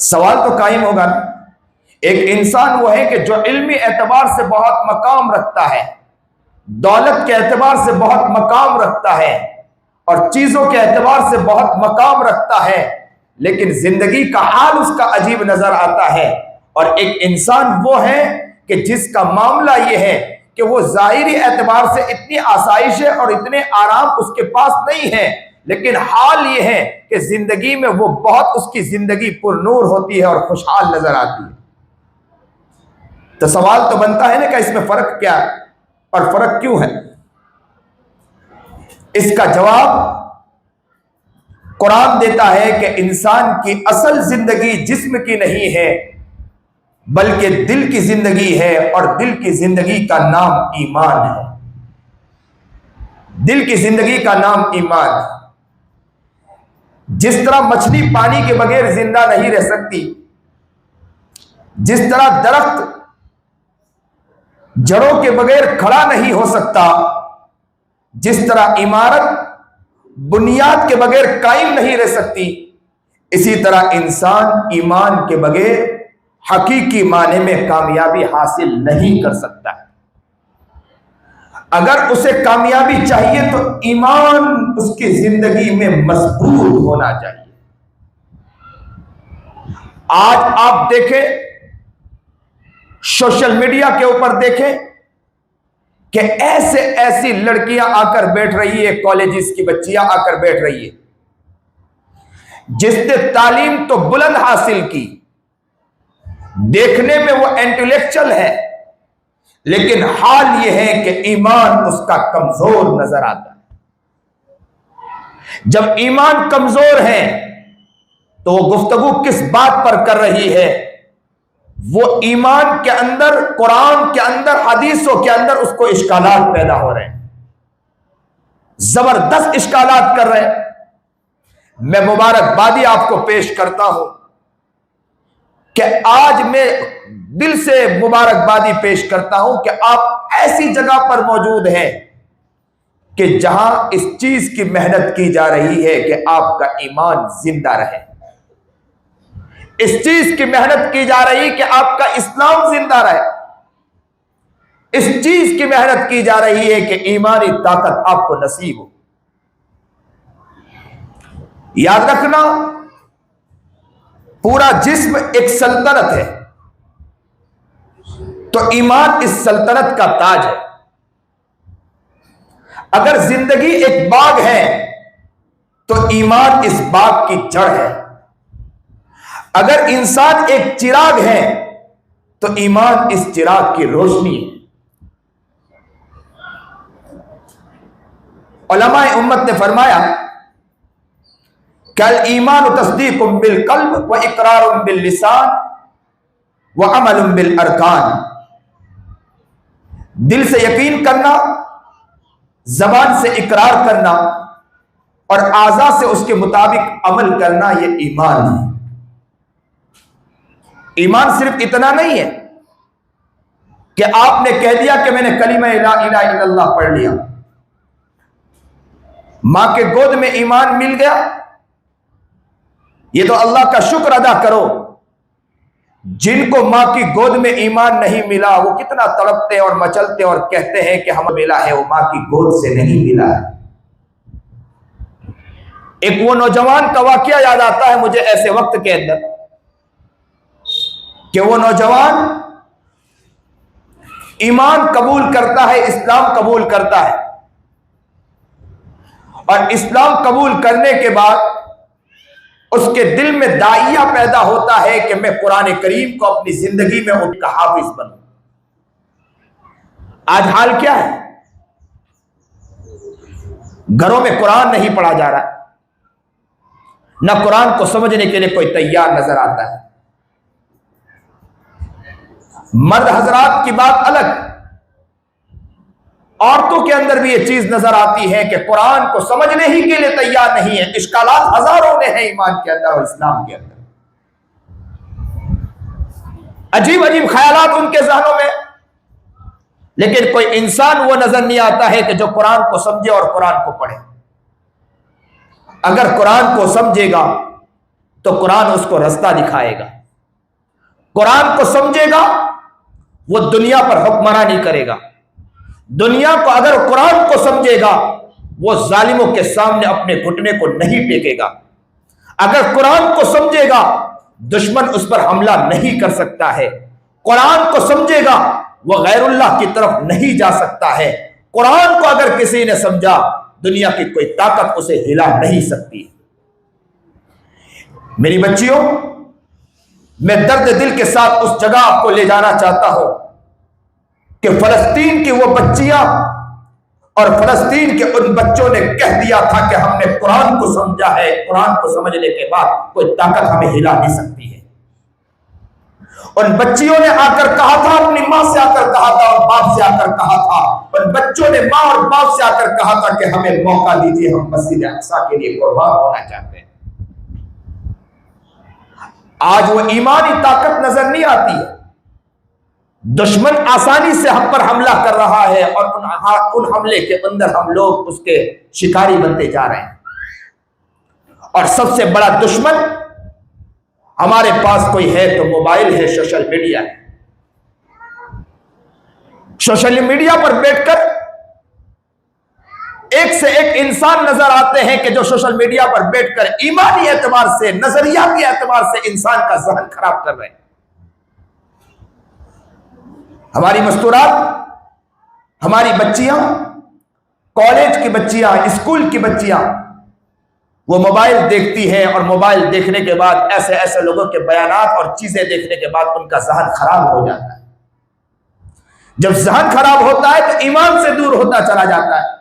سوال تو قائم ہوگا نا۔ ایک انسان وہ ہے کہ جو علمی اعتبار سے بہت مقام رکھتا ہے، دولت کے اعتبار سے بہت مقام رکھتا ہے اور چیزوں کے اعتبار سے بہت مقام رکھتا ہے، لیکن زندگی کا حال اس کا عجیب نظر آتا ہے۔ اور ایک انسان وہ ہے کہ جس کا معاملہ یہ ہے کہ وہ ظاہری اعتبار سے اتنی آسائش ہے اور اتنے آرام اس کے پاس نہیں ہے، لیکن حال یہ ہے کہ زندگی میں وہ بہت اس کی زندگی پر نور ہوتی ہے اور خوشحال نظر آتی ہے۔ تو سوال تو بنتا ہے نا کہ اس میں فرق کیا ہے اور فرق کیوں ہے؟ اس کا جواب قرآن دیتا ہے کہ انسان کی اصل زندگی جسم کی نہیں ہے بلکہ دل کی زندگی ہے، اور دل کی زندگی کا نام ایمان ہے۔ دل کی زندگی کا نام ایمان ہے۔ جس طرح مچھلی پانی کے بغیر زندہ نہیں رہ سکتی، جس طرح درخت جڑوں کے بغیر کھڑا نہیں ہو سکتا، جس طرح عمارت بنیاد کے بغیر قائم نہیں رہ سکتی، اسی طرح انسان ایمان کے بغیر حقیقی معنی میں کامیابی حاصل نہیں کر سکتا۔ اگر اسے کامیابی چاہیے تو ایمان اس کی زندگی میں مضبوط ہونا چاہیے۔ آج آپ دیکھیں، سوشل میڈیا کے اوپر دیکھیں کہ ایسی لڑکیاں آ کر بیٹھ رہی ہے، کالجز کی بچیاں آ کر بیٹھ رہی ہے جس نے تعلیم تو بلند حاصل کی، دیکھنے میں وہ انٹلیکچل ہے، لیکن حال یہ ہے کہ ایمان اس کا کمزور نظر آتا ہے۔ جب ایمان کمزور ہے تو وہ گفتگو کس بات پر کر رہی ہے؟ وہ ایمان کے اندر، قرآن کے اندر، حدیثوں کے اندر اس کو اشکالات پیدا ہو رہے ہیں، زبردست اشکالات کر رہے ہیں۔ میں مبارکبادی آپ کو پیش کرتا ہوں کہ آج میں دل سے مبارکبادی پیش کرتا ہوں کہ آپ ایسی جگہ پر موجود ہیں کہ جہاں اس چیز کی محنت کی جا رہی ہے کہ آپ کا ایمان زندہ رہے، اس چیز کی محنت کی جا رہی کہ آپ کا اسلام زندہ رہے، اس چیز کی محنت کی جا رہی ہے کہ ایمانی طاقت آپ کو نصیب ہو۔ یاد رکھنا، پورا جسم ایک سلطنت ہے تو ایمان اس سلطنت کا تاج ہے۔ اگر زندگی ایک باغ ہے تو ایمان اس باغ کی جڑ ہے۔ اگر انسان ایک چراغ ہے تو ایمان اس چراغ کی روشنی ہے۔ علماء امت نے فرمایا کہ الایمان تصدیق بالقلب و اقرار باللسان و عمل بالارکان، دل سے یقین کرنا، زبان سے اقرار کرنا اور اعضاء سے اس کے مطابق عمل کرنا، یہ ایمان ہے۔ ایمان صرف اتنا نہیں ہے کہ آپ نے کہہ دیا کہ میں نے کلمہ لا الہ الا اللہ پڑھ لیا، ماں کے گود میں ایمان مل گیا، یہ تو اللہ کا شکر ادا کرو۔ جن کو ماں کی گود میں ایمان نہیں ملا وہ کتنا تڑپتے اور مچلتے اور کہتے ہیں کہ ہمیں ملا ہے، وہ ماں کی گود سے نہیں ملا ہے۔ ایک وہ نوجوان کا واقعہ یاد آتا ہے مجھے ایسے وقت کے اندر کہ وہ نوجوان ایمان قبول کرتا ہے، اسلام قبول کرتا ہے، اور اسلام قبول کرنے کے بعد اس کے دل میں داعیہ پیدا ہوتا ہے کہ میں قرآن کریم کو اپنی زندگی میں ان کا حافظ بنوں۔ آج حال کیا ہے؟ گھروں میں قرآن نہیں پڑھا جا رہا، نہ قرآن کو سمجھنے کے لیے کوئی تیار نظر آتا ہے۔ مرد حضرات کی بات الگ، عورتوں کے اندر بھی یہ چیز نظر آتی ہے کہ قرآن کو سمجھنے ہی کے لیے تیار نہیں ہے۔ اشکالات ہزاروں میں ہیں ایمان کے اندر اور اسلام کے اندر، عجیب عجیب خیالات ان کے ذہنوں میں، لیکن کوئی انسان وہ نظر نہیں آتا ہے کہ جو قرآن کو سمجھے اور قرآن کو پڑھے۔ اگر قرآن کو سمجھے گا تو قرآن اس کو رستہ دکھائے گا. قرآن کو سمجھے گا وہ دنیا پر حکمرانی کرے گا. دنیا کو اگر قرآن کو سمجھے گا وہ ظالموں کے سامنے اپنے گھٹنے کو نہیں ٹیکے گا. اگر قرآن کو سمجھے گا دشمن اس پر حملہ نہیں کر سکتا ہے. قرآن کو سمجھے گا وہ غیر اللہ کی طرف نہیں جا سکتا ہے. قرآن کو اگر کسی نے سمجھا دنیا کی کوئی طاقت اسے ہلا نہیں سکتی. میری بچیوں، میں درد دل کے ساتھ اس جگہ آپ کو لے جانا چاہتا ہوں کہ فلسطین کی وہ بچیاں اور فلسطین کے ان بچوں نے کہہ دیا تھا کہ ہم نے قرآن کو سمجھا ہے، قرآن کو سمجھنے کے بعد کوئی طاقت ہمیں ہلا نہیں سکتی ہے. ان بچیوں نے آ کر کہا تھا، اپنی ماں سے آ کر کہا تھا اور باپ سے آ کر کہا تھا. ان بچوں نے ماں اور باپ سے آ کر کہا تھا کہ ہمیں موقع دیجیے، ہم مسجد اقصیٰ کے لیے قربان ہونا چاہتے ہیں. آج وہ ایمانی طاقت نظر نہیں آتی ہے. دشمن آسانی سے ہم پر حملہ کر رہا ہے اور ان حملے کے اندر ہم لوگ اس کے شکاری بنتے جا رہے ہیں. اور سب سے بڑا دشمن ہمارے پاس کوئی ہے تو موبائل ہے، سوشل میڈیا ہے. سوشل میڈیا پر بیٹھ کر ایک سے ایک انسان نظر آتے ہیں کہ جو سوشل میڈیا پر بیٹھ کر ایمانی اعتبار سے، نظریاتی اعتبار سے انسان کا ذہن خراب کر رہے ہیں. ہماری مستورات، ہماری بچیاں، کالج کی بچیاں، اسکول کی بچیاں وہ موبائل دیکھتی ہیں اور موبائل دیکھنے کے بعد ایسے ایسے لوگوں کے بیانات اور چیزیں دیکھنے کے بعد ان کا ذہن خراب ہو جاتا ہے. جب ذہن خراب ہوتا ہے تو ایمان سے دور ہوتا چلا جاتا ہے،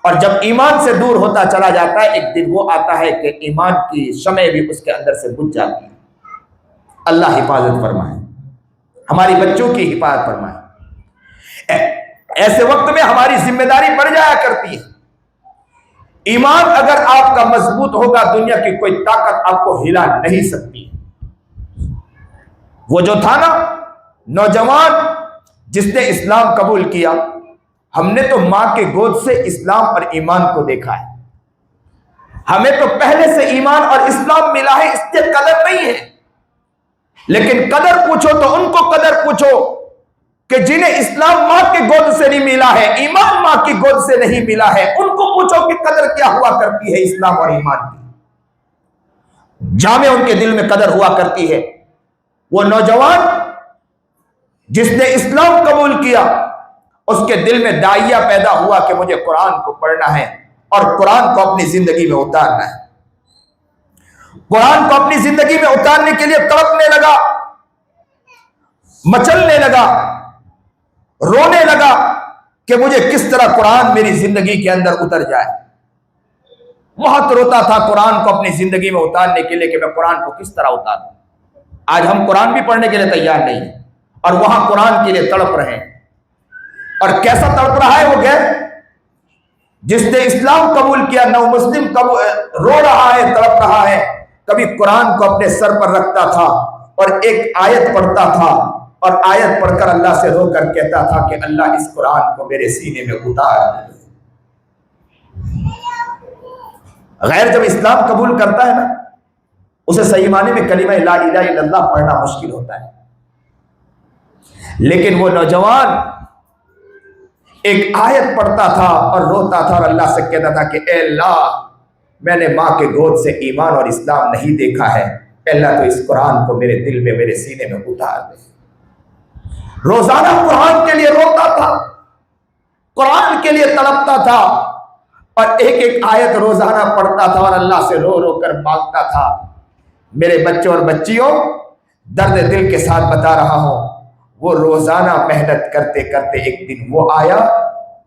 اور جب ایمان سے دور ہوتا چلا جاتا ہے ایک دن وہ آتا ہے کہ ایمان کی شمع بھی اس کے اندر سے بجھ جاتی ہے. اللہ حفاظت فرمائے، ہماری بچوں کی حفاظت فرمائے. ایسے وقت میں ہماری ذمہ داری بڑھ جایا کرتی ہے. ایمان اگر آپ کا مضبوط ہوگا دنیا کی کوئی طاقت آپ کو ہلا نہیں سکتی. وہ جو تھا نا نوجوان جس نے اسلام قبول کیا، ہم نے تو ماں کے گود سے اسلام اور ایمان کو دیکھا ہے. ہمیں تو پہلے سے ایمان اور اسلام ملا ہے، اس سے قدر نہیں ہے. لیکن قدر پوچھو تو ان کو قدر پوچھو کہ جنہیں اسلام ماں کے گود سے نہیں ملا ہے، ایمان ماں کی گود سے نہیں ملا ہے، ان کو پوچھو کہ قدر کیا ہوا کرتی ہے اسلام اور ایمان کی. جامع ان کے دل میں قدر ہوا کرتی ہے. وہ نوجوان جس نے اسلام قبول کیا اس کے دل میں داعیہ پیدا ہوا کہ مجھے قرآن کو پڑھنا ہے اور قرآن کو اپنی زندگی میں اتارنا ہے. قرآن کو اپنی زندگی میں اتارنے کے لیے تڑپنے لگا، مچلنے لگا، رونے لگا کہ مجھے کس طرح قرآن میری زندگی کے اندر اتر جائے. بہت روتا تھا قرآن کو اپنی زندگی میں اتارنے کے لیے کہ میں قرآن کو کس طرح اتاروں. آج ہم قرآن بھی پڑھنے کے لیے تیار نہیں ہیں اور وہاں قرآن کے لیے تڑپ رہے ہیں. اور کیسا تڑپ رہا ہے وہ غیر جس نے اسلام قبول کیا، نو مسلم رو رہا ہے، تڑپ رہا ہے. کبھی قرآن کو اپنے سر پر رکھتا تھا اور ایک آیت پڑھتا تھا اور آیت پڑھ کر اللہ سے رو کر کہتا تھا کہ اللہ اس قرآن کو میرے سینے میں اتار. غیر جب اسلام قبول کرتا ہے نا اسے صحیح معنی میں کلمہ لا الہ الا اللہ پڑھنا مشکل ہوتا ہے. لیکن وہ نوجوان ایک آیت پڑھتا تھا اور روتا تھا اور اللہ سے کہتا تھا کہ اے اللہ میں نے ماں کے گود سے ایمان اور اسلام نہیں دیکھا ہے، اے اللہ تو اس قرآن کو میرے دل میں، میرے سینے میں اتار دے. روزانہ قرآن کے لیے روتا تھا، قرآن کے لیے تڑپتا تھا اور ایک ایک آیت روزانہ پڑھتا تھا اور اللہ سے رو رو کر مانگتا تھا. میرے بچوں اور بچیوں، درد دل کے ساتھ بتا رہا ہوں، وہ روزانہ محنت کرتے کرتے ایک دن وہ آیا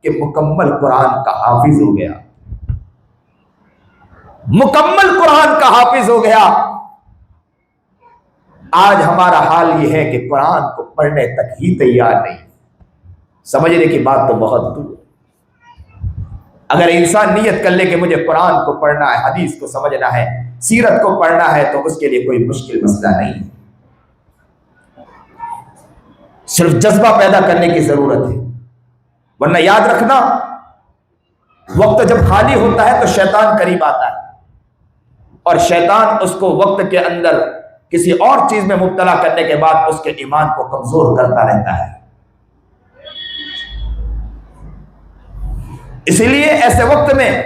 کہ مکمل قرآن کا حافظ ہو گیا. مکمل قرآن کا حافظ ہو گیا. آج ہمارا حال یہ ہے کہ قرآن کو پڑھنے تک ہی تیار نہیں. سمجھنے کی بات تو بہت دور. اگر انسان نیت کر لے کہ مجھے قرآن کو پڑھنا ہے، حدیث کو سمجھنا ہے، سیرت کو پڑھنا ہے، تو اس کے لیے کوئی مشکل مسئلہ نہیں ہے. صرف جذبہ پیدا کرنے کی ضرورت ہے. ورنہ یاد رکھنا، وقت جب خالی ہوتا ہے تو شیطان قریب آتا ہے. اور شیطان اس کو وقت کے اندر کسی اور چیز میں مبتلا کرنے کے بعد اس کے ایمان کو کمزور کرتا رہتا ہے۔ اسی لیے ایسے وقت میں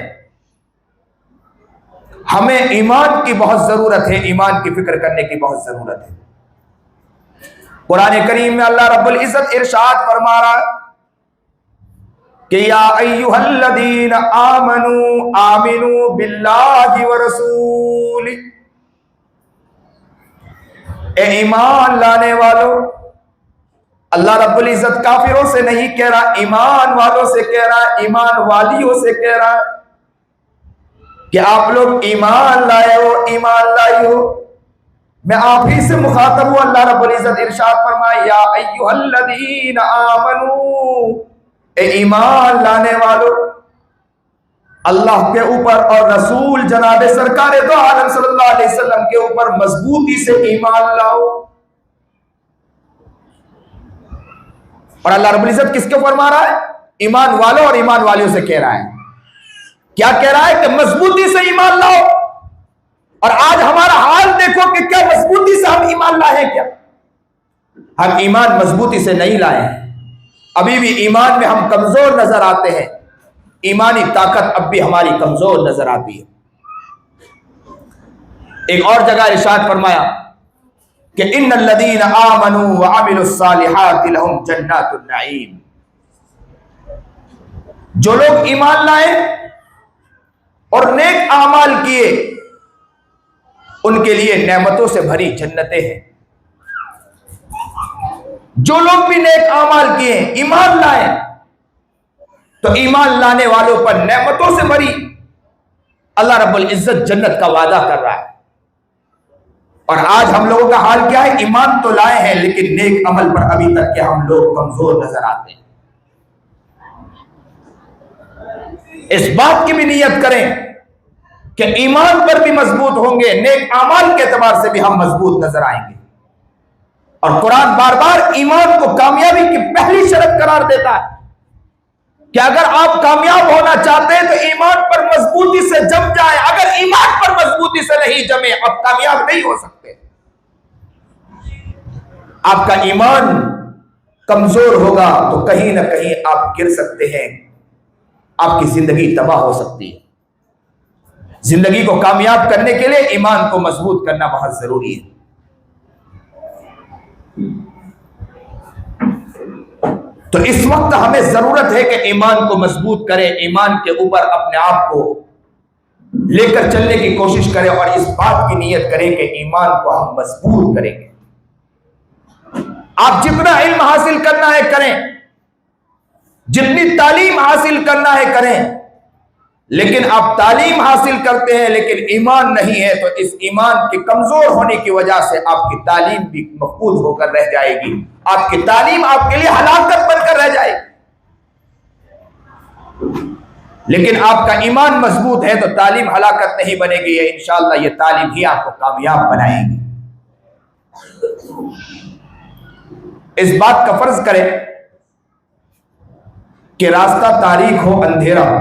ہمیں ایمان کی بہت ضرورت ہے، ایمان کی فکر کرنے کی بہت ضرورت ہے۔ قرآن کریم میں اللہ رب العزت ارشاد فرما رہا ہے کہ یا ایھا الذین آمنوا آمنوا باللہ ورسولہ، اے ایمان لانے والوں، اللہ رب العزت کافروں سے نہیں کہہ رہا، ایمان والوں سے کہہ رہا، ایمان والیوں سے کہہ رہا کہ آپ لوگ ایمان لائے ہو، ایمان لائی ہو۔ میں آپ ہی سے مخاطب ہوں۔ اللہ رب العزت ارشاد فرمائے یا ایھا الذین آمنوا، اے ایمان لانے والو، اللہ کے اوپر اور رسول جناب سرکار دو عالم صلی اللہ علیہ وسلم کے اوپر مضبوطی سے ایمان لاؤ۔ اور اللہ رب العزت کس کو فرما رہا ہے؟ ایمان والوں اور ایمان والیوں سے کہہ رہا ہے۔ کیا کہہ رہا ہے؟ کہ مضبوطی سے ایمان لاؤ۔ اور آج ہمارا حال دیکھو کہ کیا مضبوطی سے ہم ایمان لائے ہیں؟ کیا ہم ایمان مضبوطی سے نہیں لائے ہیں؟ ابھی بھی ایمان میں ہم کمزور نظر آتے ہیں، ایمانی طاقت اب بھی ہماری کمزور نظر آتی ہے۔ ایک اور جگہ ارشاد فرمایا کہ ان الذین آمنوا وعملوا الصالحات لهم جنات النعیم، جو لوگ ایمان لائے اور نیک اعمال کیے ان کے لیے نعمتوں سے بھری جنتیں ہیں۔ جو لوگ بھی نیک اعمال کیے، ایمان لائے، تو ایمان لانے والوں پر نعمتوں سے بھری اللہ رب العزت جنت کا وعدہ کر رہا ہے۔ اور آج ہم لوگوں کا حال کیا ہے؟ ایمان تو لائے ہیں لیکن نیک عمل پر ابھی تک کے ہم لوگ کمزور نظر آتے ہیں۔ اس بات کی بھی نیت کریں کہ ایمان پر بھی مضبوط ہوں گے، نیک اعمال کے اعتبار سے بھی ہم مضبوط نظر آئیں گے۔ اور قرآن بار بار ایمان کو کامیابی کی پہلی شرط قرار دیتا ہے کہ اگر آپ کامیاب ہونا چاہتے ہیں تو ایمان پر مضبوطی سے جم جائیں۔ اگر ایمان پر مضبوطی سے نہیں جمے آپ کامیاب نہیں ہو سکتے۔ آپ کا ایمان کمزور ہوگا تو کہیں نہ کہیں آپ گر سکتے ہیں، آپ کی زندگی تباہ ہو سکتی ہے۔ زندگی کو کامیاب کرنے کے لیے ایمان کو مضبوط کرنا بہت ضروری ہے۔ تو اس وقت ہمیں ضرورت ہے کہ ایمان کو مضبوط کریں، ایمان کے اوپر اپنے آپ کو لے کر چلنے کی کوشش کریں اور اس بات کی نیت کریں کہ ایمان کو ہم مضبوط کریں گے۔ آپ جتنا علم حاصل کرنا ہے کریں، جتنی تعلیم حاصل کرنا ہے کریں، لیکن آپ تعلیم حاصل کرتے ہیں لیکن ایمان نہیں ہے تو اس ایمان کے کمزور ہونے کی وجہ سے آپ کی تعلیم بھی مفقود ہو کر رہ جائے گی، آپ کی تعلیم آپ کے لیے ہلاکت بن کر رہ جائے گی۔ لیکن آپ کا ایمان مضبوط ہے تو تعلیم ہلاکت نہیں بنے گی، یہ انشاءاللہ یہ تعلیم ہی آپ کو کامیاب بنائے گی۔ اس بات کا فرض کریں کہ راستہ تاریک ہو، اندھیرا ہو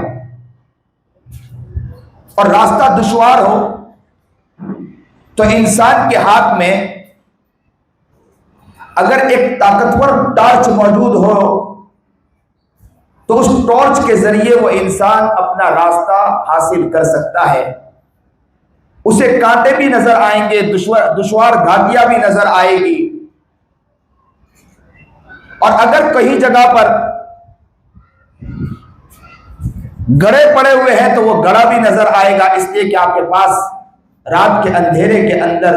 اور راستہ دشوار ہو تو انسان کے ہاتھ میں اگر ایک طاقتور ٹارچ موجود ہو تو اس ٹارچ کے ذریعے وہ انسان اپنا راستہ حاصل کر سکتا ہے۔ اسے کانٹے بھی نظر آئیں گے، دشوار گھاٹیاں بھی نظر آئے گی، اور اگر کہیں جگہ پر گڑھے پڑے ہوئے ہیں تو وہ گڑھا بھی نظر آئے گا، اس لیے کہ آپ کے پاس رات کے اندھیرے کے اندر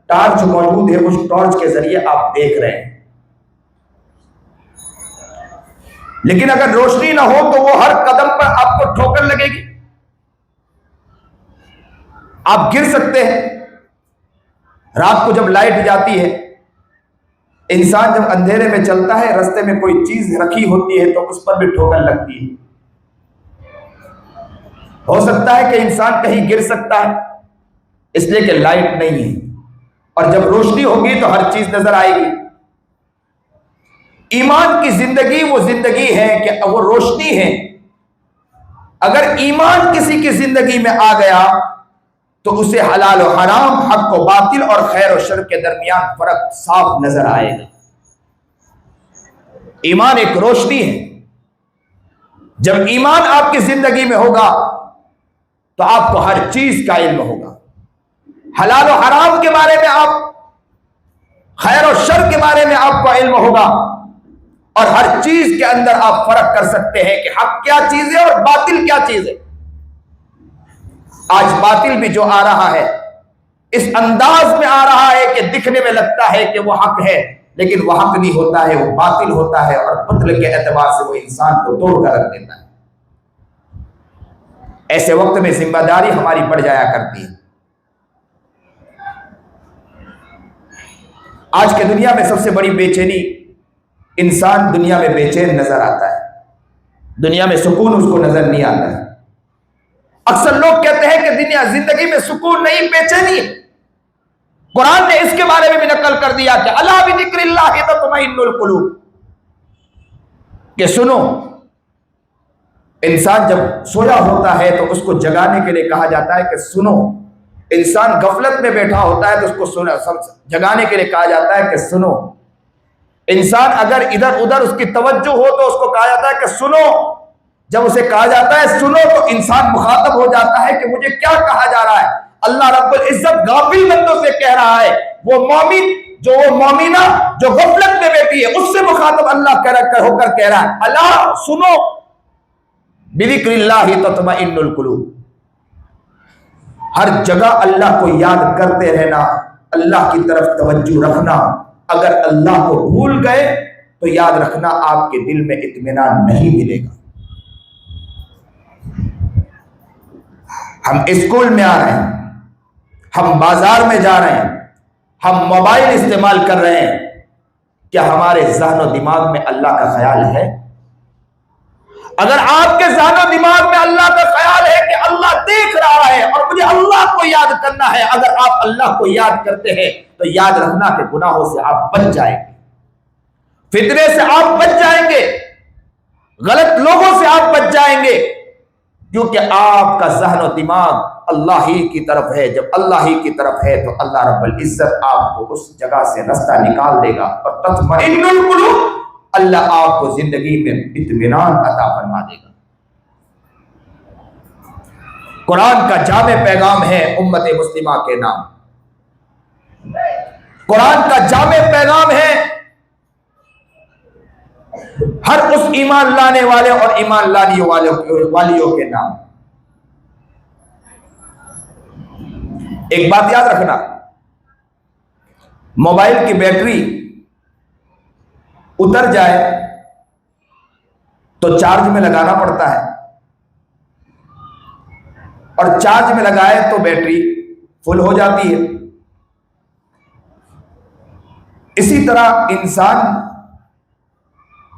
ٹارچ موجود ہے، اس ٹارچ کے ذریعے آپ دیکھ رہے ہیں۔ لیکن اگر روشنی نہ ہو تو وہ ہر قدم پر آپ کو ٹھوکر لگے گی، آپ گر سکتے ہیں۔ رات کو جب لائٹ جاتی ہے، انسان جب اندھیرے میں چلتا ہے، رستے میں کوئی چیز رکھی ہوتی ہے تو اس پر بھی ٹھوکر لگتی ہے، ہو سکتا ہے کہ انسان کہیں گر سکتا ہے، اس لیے کہ لائٹ نہیں ہے، اور جب روشنی ہوگی تو ہر چیز نظر آئے گی۔ ایمان کی زندگی وہ زندگی ہے کہ وہ روشنی ہے۔ اگر ایمان کسی کی زندگی میں آ گیا تو اسے حلال و حرام، حق و باطل اور خیر و شر کے درمیان فرق صاف نظر آئے گا۔ ایمان ایک روشنی ہے، جب ایمان آپ کی زندگی میں ہوگا تو آپ کو ہر چیز کا علم ہوگا، حلال و حرام کے بارے میں، آپ خیر و شر کے بارے میں آپ کو علم ہوگا، اور ہر چیز کے اندر آپ فرق کر سکتے ہیں کہ حق کیا چیز ہے اور باطل کیا چیز ہے۔ آج باطل بھی جو آ رہا ہے اس انداز میں آ رہا ہے کہ دکھنے میں لگتا ہے کہ وہ حق ہے، لیکن وہ حق نہیں ہوتا ہے، وہ باطل ہوتا ہے، اور باطل کے اعتبار سے وہ انسان کو توڑ کر رکھ دیتا ہے۔ ایسے وقت میں ذمہ داری ہماری بڑھ جایا کرتی ہے۔ آج کے دنیا میں سب سے بڑی بے چینی، انسان دنیا میں بے چین نظر آتا ہے، دنیا میں سکون اس کو نظر نہیں آتا ہے۔ اکثر لوگ کہتے ہیں کہ دنیا زندگی میں سکون نہیں، بے چینی ہے۔ قرآن نے اس کے بارے میں بھی نقل کر دیا کہ الا بذکر اللہ تطمئن القلوب، کہ سنو، انسان جب سویا ہوتا ہے تو اس کو جگانے کے لیے کہا جاتا ہے کہ سنو۔ انسان غفلت میں بیٹھا ہوتا ہے تو اس کو جگانے کے لیے کہا جاتا ہے کہ سنو۔ انسان اگر ادھر ادھر اس کی توجہ ہو تو اس کو کہا جاتا ہے کہ سنو۔ جب اسے کہا جاتا ہے سنو تو انسان مخاطب ہو جاتا ہے کہ مجھے کیا کہا جا رہا ہے۔ اللہ رب العزت غافل بندوں سے کہہ رہا ہے، وہ مومن جو وہ مومنہ جو غفلت میں بیٹھی ہے اس سے مخاطب اللہ ہو کر کہہ رہا ہے اللہ سنو، بذکر اللہ تطمئن القلوب۔ ہر جگہ اللہ کو یاد کرتے رہنا، اللہ کی طرف توجہ رکھنا۔ اگر اللہ کو بھول گئے تو یاد رکھنا آپ کے دل میں اطمینان نہیں ملے گا۔ ہم اسکول میں آ رہے ہیں، ہم بازار میں جا رہے ہیں، ہم موبائل استعمال کر رہے ہیں، کیا ہمارے ذہن و دماغ میں اللہ کا خیال ہے؟ اگر آپ کے ذہن و دماغ میں اللہ کا خیال ہے کہ اللہ دیکھ رہا ہے اور مجھے اللہ کو یاد کرنا ہے، اگر آپ اللہ کو یاد کرتے ہیں تو یاد رکھنا کہ گناہوں سے آپ بچ جائیں گے، فتنے سے آپ بچ جائیں گے، غلط لوگوں سے آپ بچ جائیں گے، کیونکہ آپ کا ذہن و دماغ اللہ ہی کی طرف ہے۔ جب اللہ ہی کی طرف ہے تو اللہ رب العزت آپ کو اس جگہ سے رستہ نکال دے گا، اور تطمئن القلوب، اللہ آپ کو زندگی میں اطمینان عطا فرما دے گا۔ قرآن کا جامع پیغام ہے امت مسلمہ کے نام، قرآن کا جامع پیغام ہے ہر اس ایمان لانے والے اور ایمان لانے والیوں کے نام۔ ایک بات یاد رکھنا، موبائل کی بیٹری اتر جائے تو چارج میں لگانا پڑتا ہے، اور چارج میں لگائے تو بیٹری فل ہو جاتی ہے۔ اسی طرح انسان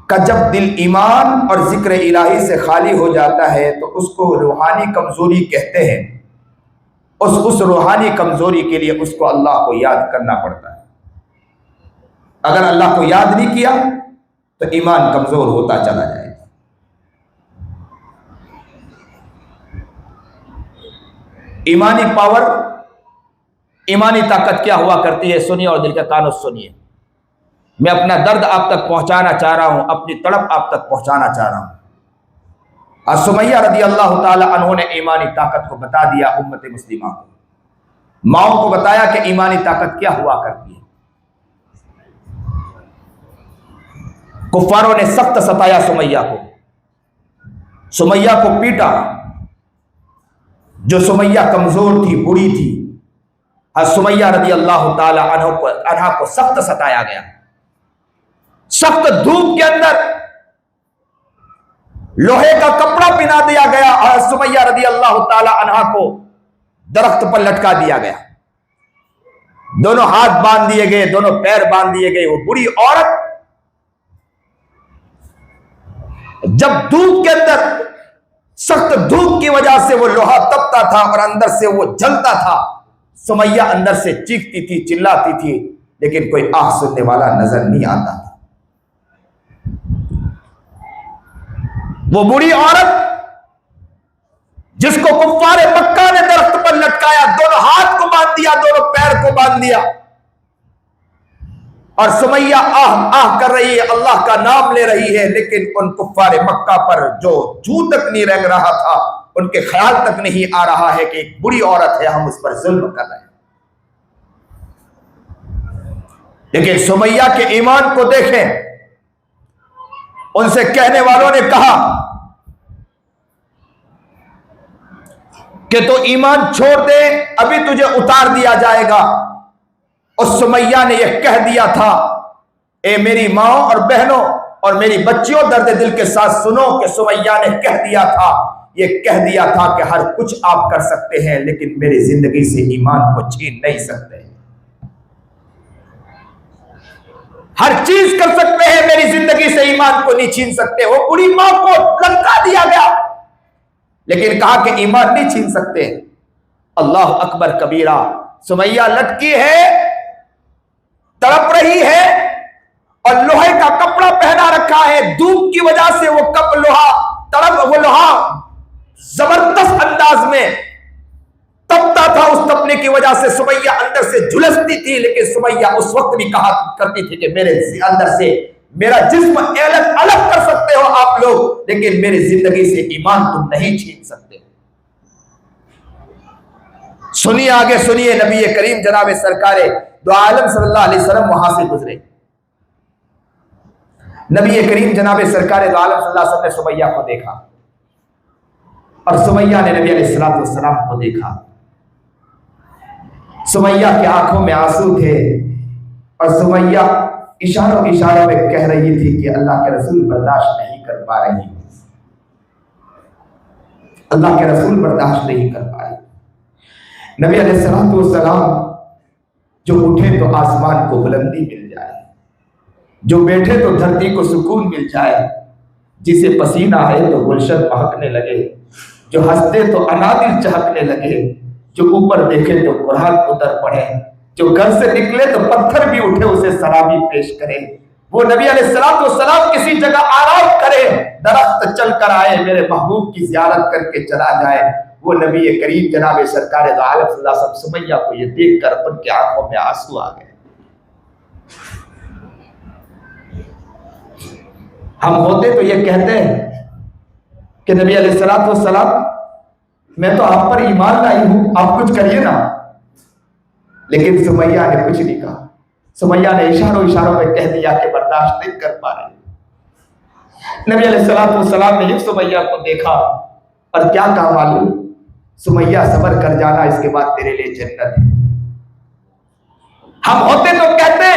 کا جب دل ایمان اور ذکر الہی سے خالی ہو جاتا ہے تو اس کو روحانی کمزوری کہتے ہیں۔ اس روحانی کمزوری کے لیے اس کو اللہ کو یاد کرنا پڑتا ہے۔ اگر اللہ کو یاد نہیں کیا تو ایمان کمزور ہوتا چلا جائے گا۔ ایمانی پاور، ایمانی طاقت کیا ہوا کرتی ہے، سنیے اور دل کے کانوں سے سنیے۔ میں اپنا درد آپ تک پہنچانا چاہ رہا ہوں، اپنی تڑپ آپ تک پہنچانا چاہ رہا ہوں۔ اور سمیہ رضی اللہ تعالی عنہ نے ایمانی طاقت کو بتا دیا امت مسلمہ کو، ماؤں کو بتایا کہ ایمانی طاقت کیا ہوا کرتی ہے۔ کفاروں نے سخت ستایا سمیہ کو، سمیہ کو پیٹا، جو سمیہ کمزور تھی، بوڑھی تھی، اور سمیہ رضی اللہ تعالی عنہ کو سخت ستایا گیا۔ سخت دھوپ کے اندر لوہے کا کپڑا پہنا دیا گیا اور سمیہ رضی اللہ تعالی عنہ کو درخت پر لٹکا دیا گیا، دونوں ہاتھ باندھ دیے گئے، دونوں پیر باندھ دیے گئے۔ وہ بری عورت جب دھوپ کے اندر، سخت دھوپ کی وجہ سے وہ لوہا تپتا تھا اور اندر سے وہ جلتا تھا، سمیہ اندر سے چیختی تھی، چلاتی تھی، لیکن کوئی آہ سننے والا نظر نہیں آتا تھا۔ وہ بری عورت جس کو کفار مکہ نے درخت پر لٹکایا، دونوں ہاتھ کو باندھ دیا، دونوں پیر کو باندھ دیا، اور سمیہ آہ آہ کر رہی ہے، اللہ کا نام لے رہی ہے، لیکن ان کفار مکہ پر جو جوں تک نہیں رنگ رہا تھا، ان کے خیال تک نہیں آ رہا ہے کہ ایک بری عورت ہے، ہم اس پر ظلم کر رہے ہیں۔ لیکن سمیہ کے ایمان کو دیکھیں، ان سے کہنے والوں نے کہا کہ تو ایمان چھوڑ دے، ابھی تجھے اتار دیا جائے گا۔ اور سمیہ نے یہ کہہ دیا تھا، اے میری ماں اور بہنوں اور میری بچیوں، درد دل کے ساتھ سنو کہ سمیہ نے کہہ دیا تھا، یہ کہہ دیا تھا کہ ہر کچھ آپ کر سکتے ہیں لیکن میری زندگی سے ایمان کو چھین نہیں سکتے، ہر چیز کر سکتے ہیں، میری زندگی سے ایمان کو نہیں چھین سکتے۔ وہ بڑی ماں کو لمکا دیا گیا لیکن کہا کہ ایمان نہیں چھین سکتے۔ اللہ اکبر کبیرہ، سمیہ لٹکی ہے، تڑپ رہی ہے، اور لوہے کا کپڑا پہنا رکھا ہے، دھوپ کی وجہ سے وہ لوہا زبردست انداز میں تپتا تھا، اس تپنے کی وجہ سے سمیہ اندر سے جھلستی تھی، لیکن سمیہ اس وقت بھی کہا کرتی تھی کہ میرے اندر سے میرا جسم الگ کر سکتے ہو آپ لوگ، لیکن میری زندگی سے ایمان تم نہیں چھین سکتے۔ سنیے آگے، سنیے، نبی کریم جناب سرکار دو عالم صلی اللہ علیہ وسلم وہاں سے گزرے۔ نبی کریم جناب سرکار دو عالم صلی اللہ علیہ وسلم نے سمیہ کو دیکھا، اور سمیہ نے نبی علیہ السلام کو دیکھا۔ سمیہ کی آنکھوں میں آنسو تھے، اور سمیہ اشاروں میں کہہ رہی تھی کہ اللہ کے رسول برداشت نہیں کر پا رہی، اللہ کے رسول برداشت نہیں کر پا رہی۔ نبی علیہ السلام جو اٹھے تو آسمان کو بلندی مل جائے، جو بیٹھے تو دھرتی کو سکون مل جائے، جسے پسینہ آئے تو گلشن مہکنے لگے، جو ہنستے تو انادل چہکنے لگے، جو اوپر دیکھے تو قرآن اتر پڑے، جو گھر سے نکلے تو پتھر بھی اٹھے اسے سلامی پیش کرے۔ وہ نبی علیہ السلام کسی جگہ آرام کرے، درخت چل کر آئے، میرے محبوب کی زیارت کر کے چلا جائے۔ وہ نبی کریم جناب سرکار دو عالم صلی اللہ علیہ وسلم سمیہ کو یہ دیکھ کر ان کی آنکھوں میں آنسو آ گئے۔ ہم ہوتے تو یہ کہتے ہیں کہ نبی علیہ السلام میں تو آپ پر ایمان لائی ہوں، آپ کچھ کریے نا، لیکن سمیہ نے کچھ نہیں کہا۔ سمیہ نے اشاروں میں کہہ دیا کہ برداشت نہیں کر پا رہے۔ نبی علیہ السلام نے سمیہ کو دیکھا اور کیا کہا معلوم؟ سمیہ صبر کر جانا، اس کے بعد تیرے لیے جنت ہے۔ ہم ہوتے تو کہتے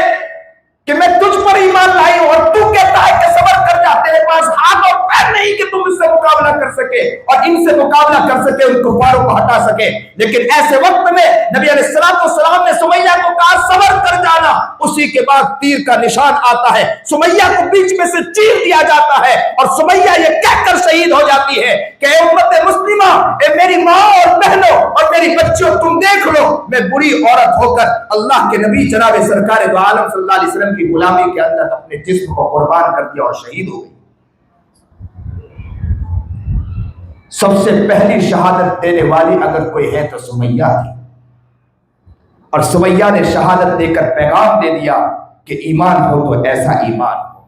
کہ میں تجھ پر ایمان لائی ہوں، اور تو کہتا ہے کہ صبر کر جا، تیرے پاس ہاتھ اور پیر نہیں کہ تم اس سے مقابلہ کر سکے اور ان سے مقابلہ کر سکے، ان کفاروں کو ہٹا سکے۔ لیکن ایسے وقت میں نبی علیہ السلام نے سمیہ کو کہا صبر کر جانا، اسی کے بعد تیر کا نشان آتا ہے، سمیہ کو بیچ میں سے چیر دیا جاتا ہے، اور سمیہ یہ کہہ کر شہید ہو جاتی ہے کہ اے امت مسلمہ، اے میری ماں اور بہنوں اور میری بچیوں، تم دیکھ لو میں بری عورت ہو کر اللہ کے نبی جناب سرکار دو عالم صلی اللہ علیہ وسلم کی غلامی کے اندر اپنے جسم کو قربان کر دیا اور شہید ہو گئی۔ سب سے پہلی شہادت دینے والی اگر کوئی ہے تو سمیہ تھی، اور سمیہ نے شہادت دے کر پیغام دے دیا کہ ایمان ہو تو ایسا ایمان ہو۔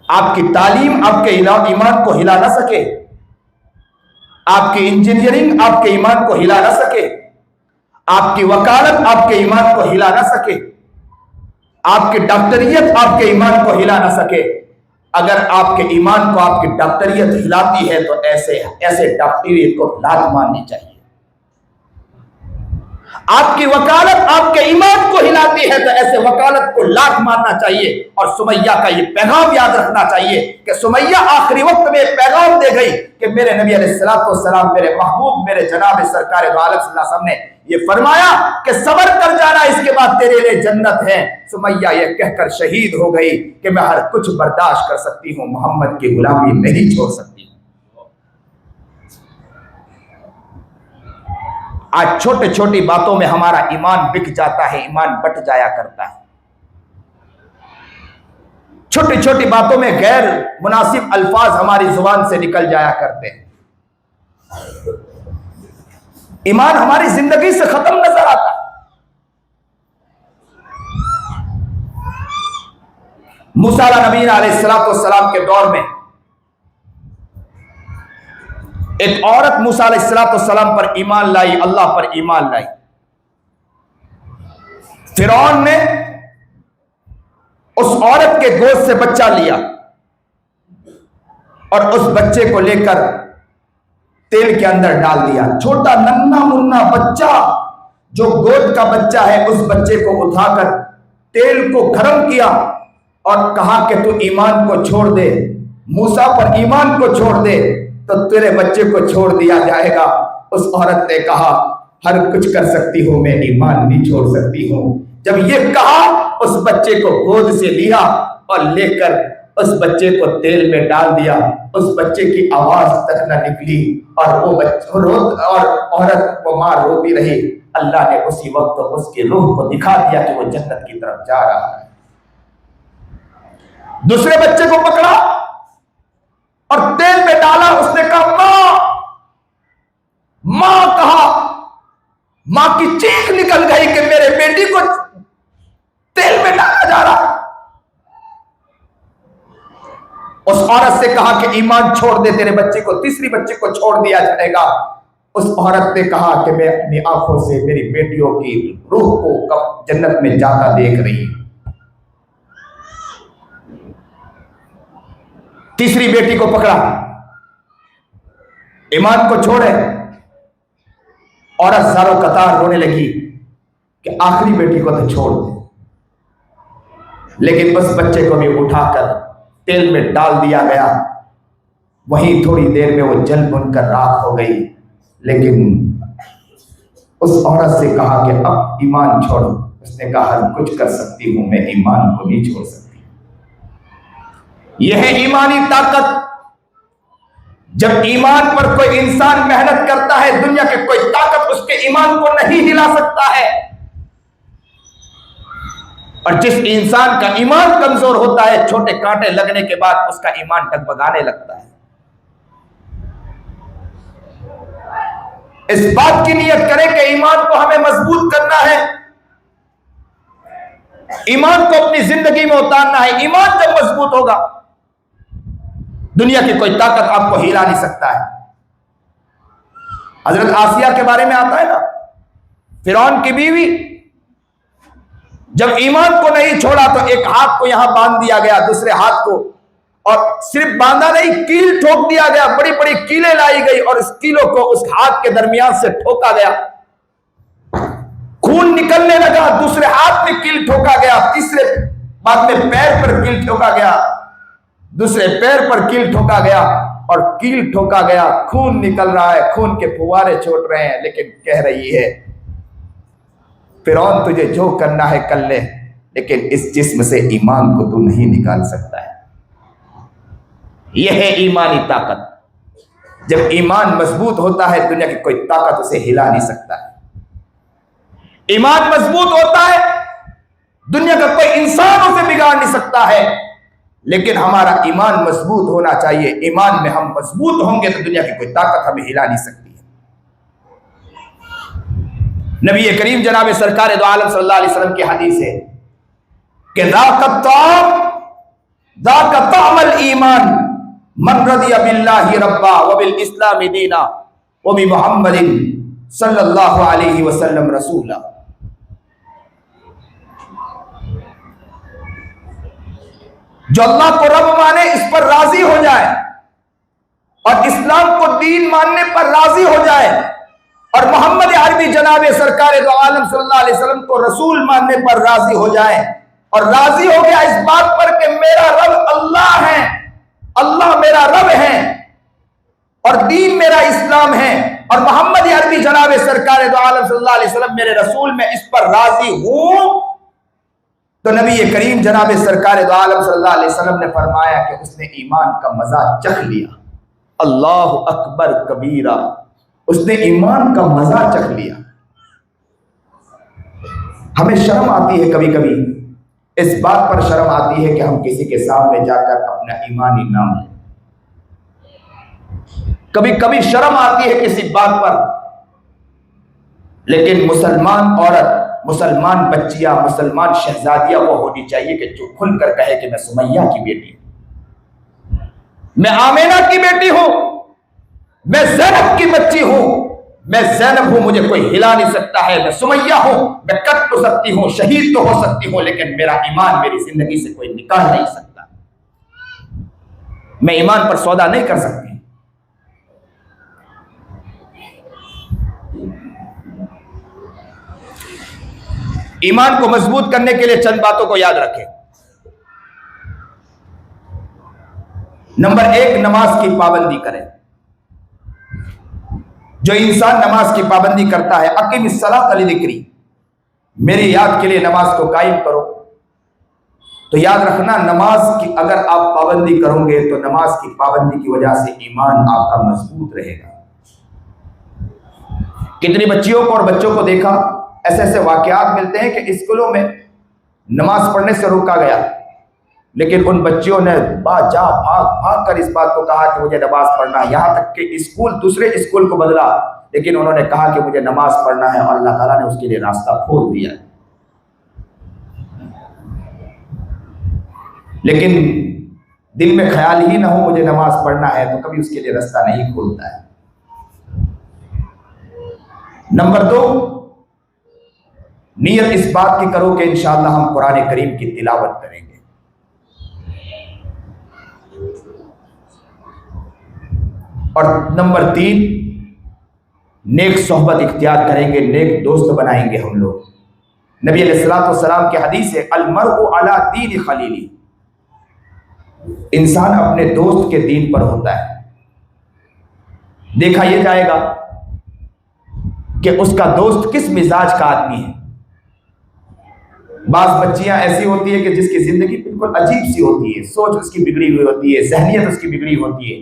آپ کی تعلیم آپ کے ایمان کو ہلا نہ سکے، آپ کی انجینئرنگ آپ کے ایمان کو ہلا نہ سکے، آپ کی وکالت آپ کے ایمان کو ہلا نہ سکے، آپ کی ڈاکٹریت آپ کے ایمان کو ہلا نہ سکے۔ اگر آپ کے ایمان کو آپ کی ڈاکٹریت ہلاتی ہے تو ایسے ڈاکٹریت کو لات مارنی چاہیے۔ آپ کی وکالت آپ کے ایمان کو ہلاتی ہے تو ایسے وکالت کو لات مارنا چاہیے۔ اور سمیہ کا یہ پیغام یاد رکھنا چاہیے کہ سمیہ آخری وقت میں پیغام دے گئی کہ میرے نبی علیہ السلام، میرے محبوب، میرے جناب سرکار دو عالم صلی اللہ علیہ وسلم نے یہ فرمایا کہ صبر کر جانا، اس کے بعد تیرے لیے جنت ہے۔ سمیہ یہ کہہ کر شہید ہو گئی کہ میں ہر کچھ برداشت کر سکتی ہوں، محمد کی غلامی نہیں چھوڑ سکتی۔ آج چھوٹی چھوٹی باتوں میں ہمارا ایمان بک جاتا ہے، ایمان بٹ جایا کرتا ہے۔ چھوٹی چھوٹی باتوں میں غیر مناسب الفاظ ہماری زبان سے نکل جایا کرتے ہیں۔ ایمان ہماری زندگی سے ختم نظر آتا ہے۔ موسیٰ نبی علیہ السلام کے دور میں ایک عورت موسیٰ علیہ السلام پر ایمان لائی، اللہ پر ایمان لائی۔ فرعون نے اس عورت کے گود سے بچہ لیا اور اس بچے کو لے کر تیل کے اندر ڈال دیا۔ چھوٹا ننھا منا بچہ جو گود کا بچہ ہے، اس بچے کو اٹھا کر تیل کو گرم کیا اور کہا کہ تو ایمان کو چھوڑ دے، موسیٰ پر ایمان کو چھوڑ دے تو تیرے بچے کو چھوڑ دیا جائے گا۔ اس عورت نے کہا ہر کچھ کر سکتی ہوں، میں ایمان نہیں چھوڑ سکتی ہوں۔ جب یہ کہا اس بچے کو گود سے لیا اور لے کر اس بچے کو تیل میں ڈال دیا۔ اس بچے کی آواز تک نہ نکلی اور وہ عورت وہ ماں روتی رہی۔ اللہ نے اسی وقت اس کی روح کو دکھا دیا کہ وہ جنت کی طرف جا رہا ہے۔ دوسرے بچے کو پکڑا اور تیل میں ڈالا۔ اس نے کہا ماں، ماں کہا۔ ماں کی چیخ نکل گئی کہ میرے بیٹی کو تیل میں ڈالا جا رہا۔ اس عورت سے کہا کہ ایمان چھوڑ دے، تیرے بچے کو، تیسری بچے کو چھوڑ دیا جائے گا۔ اس عورت نے کہا کہ میں اپنی آنکھوں سے میری بیٹیوں کی روح کو کب جنت میں جاتا دیکھ رہی ہوں۔ تیسری بیٹی کو پکڑا، ایمان کو چھوڑے۔ عورت زاروں قطار رونے لگی کہ آخری بیٹی کو تو چھوڑ دے، لیکن اس بچے کو بھی اٹھا کر تیل میں ڈال دیا گیا۔ وہیں تھوڑی دیر میں وہ جل بن کر راکھ ہو گئی۔ لیکن اس عورت سے کہا کہ اب ایمان چھوڑو۔ اس نے کہا ہر کچھ کر سکتی ہوں، میں ایمان کو نہیں چھوڑ سکتی۔ یہ ہے ایمانی طاقت۔ جب ایمان پر کوئی انسان محنت کرتا ہے، دنیا کی کوئی طاقت اس کے ایمان کو نہیں ہلا سکتا ہے۔ اور جس انسان کا ایمان کمزور ہوتا ہے، چھوٹے کانٹے لگنے کے بعد اس کا ایمان ڈگمگانے لگتا ہے۔ اس بات کی نیت کریں کہ ایمان کو ہمیں مضبوط کرنا ہے، ایمان کو اپنی زندگی میں اتارنا ہے۔ ایمان جب مضبوط ہوگا، دنیا کی کوئی طاقت آپ کو ہلا نہیں سکتا ہے۔ حضرت آسیہ کے بارے میں آتا ہے نا، فرعون کی بیوی جب ایمان کو نہیں چھوڑا تو ایک ہاتھ کو یہاں باندھ دیا گیا، دوسرے ہاتھ کو، اور صرف باندھا نہیں، کیل ٹھوک دیا گیا۔ بڑی بڑی کیلیں لائی گئی اور اس کیلوں کو اس ہاتھ کے درمیان سے ٹھوکا گیا، خون نکلنے لگا۔ دوسرے ہاتھ میں کیل ٹھوکا گیا، تیسرے بعد میں پیر پر کیل ٹھوکا گیا، دوسرے پیر پر کیل ٹھوکا گیا، اور کیل ٹھوکا گیا، خون نکل رہا ہے، خون کے پھوارے چھوٹ رہے ہیں، لیکن کہہ رہی ہے فرعون تجھے جو کرنا ہے کر لے، لیکن اس جسم سے ایمان کو تو نہیں نکال سکتا ہے۔ یہ ہے ایمانی طاقت۔ جب ایمان مضبوط ہوتا ہے، دنیا کی کوئی طاقت اسے ہلا نہیں سکتا ہے۔ ایمان مضبوط ہوتا ہے، دنیا کا کوئی انسان اسے بگاڑ نہیں سکتا ہے۔ لیکن ہمارا ایمان مضبوط ہونا چاہیے۔ ایمان میں ہم مضبوط ہوں گے تو دنیا کی کوئی طاقت ہمیں ہلا نہیں سکتی ہے۔ نبی کریم جناب سرکار دو عالم صلی اللہ علیہ وسلم کی حدیث ہے کہ ذاک طعم الایمان من رضی باللہ ربا وبالاسلام دینا وبمحمد صلی اللہ علیہ وسلم رسولا۔ جو اللہ کو رب مانے، اس پر راضی ہو جائے، اور اسلام کو دین ماننے پر راضی ہو جائے، اور محمد عربی جناب سرکار دو عالم صلی اللہ علیہ وسلم کو رسول ماننے پر راضی ہو جائے، اور راضی ہو گیا اس بات پر کہ میرا رب اللہ ہے، اللہ میرا رب ہے، اور دین میرا اسلام ہے، اور محمد عربی جناب سرکار دو عالم صلی اللہ علیہ وسلم میرے رسول، میں اس پر راضی ہوں، تو نبی کریم جناب سرکار دو عالم صلی اللہ علیہ وسلم نے فرمایا کہ اس نے ایمان کا مزہ چکھ لیا۔ اللہ اکبر کبیرہ، اس نے ایمان کا مزہ چکھ لیا۔ ہمیں شرم آتی ہے کبھی کبھی، اس بات پر شرم آتی ہے کہ ہم کسی کے سامنے جا کر اپنا ایمانی نام لیں۔ کبھی کبھی شرم آتی ہے کسی بات پر، لیکن مسلمان عورت، مسلمان بچیاں، مسلمان شہزادیاں وہ ہونی چاہیے کہ جو کھل کر کہے کہ میں سمیہ کی بیٹی ہوں، میں آمینہ کی بیٹی ہوں، میں زینب کی بچی ہوں، میں زینب ہوں، مجھے کوئی ہلا نہیں سکتا ہے، میں سمیہ ہوں، میں کٹ تو سکتی ہوں، شہید تو ہو سکتی ہوں، لیکن میرا ایمان میری زندگی سے کوئی نکال نہیں سکتا، میں ایمان پر سودا نہیں کر سکتی۔ ایمان کو مضبوط کرنے کے لیے چند باتوں کو یاد رکھیں۔ نمبر 1، نماز کی پابندی کریں۔ جو انسان نماز کی پابندی کرتا ہے، اقیم الصلاۃ لذکری، میری یاد کے لیے نماز کو قائم کرو، تو یاد رکھنا نماز کی اگر آپ پابندی کرو گے تو نماز کی پابندی کی وجہ سے ایمان آپ کا مضبوط رہے گا۔ کتنی بچیوں کو اور بچوں کو دیکھا، ایسے ایسے واقعات ملتے ہیں کہ اسکولوں میں نماز پڑھنے سے روکا گیا، لیکن ان بچیوں نے بھاگ بھاگ کر اس بات کو کہا کہ مجھے نماز پڑھنا ہے، یہاں تک کہ اسکول دوسرے اسکول کو بدلا، لیکن انہوں نے کہا کہ مجھے نماز پڑھنا ہے، اور اللہ تعالیٰ نے اس کے لیے راستہ کھول دیا۔ لیکن دل میں خیال ہی نہ ہو مجھے نماز پڑھنا ہے، تو کبھی اس کے لیے راستہ نہیں کھولتا ہے۔ نمبر 2، نیت اس بات کی کرو کہ انشاءاللہ ہم قرآن کریم کی تلاوت کریں گے۔ اور نمبر 3، نیک صحبت اختیار کریں گے، نیک دوست بنائیں گے ہم لوگ۔ نبی علیہ الصلوۃ والسلام کی حدیث ہے، المرء علی دین خلیلی، انسان اپنے دوست کے دین پر ہوتا ہے۔ دیکھا یہ جائے گا کہ اس کا دوست کس مزاج کا آدمی ہے۔ بعض بچیاں ایسی ہوتی ہے کہ جس کی زندگی بالکل عجیب سی ہوتی ہے، سوچ اس کی بگڑی ہوئی ہوتی ہے، ذہنیت اس کی بگڑی ہوتی ہے۔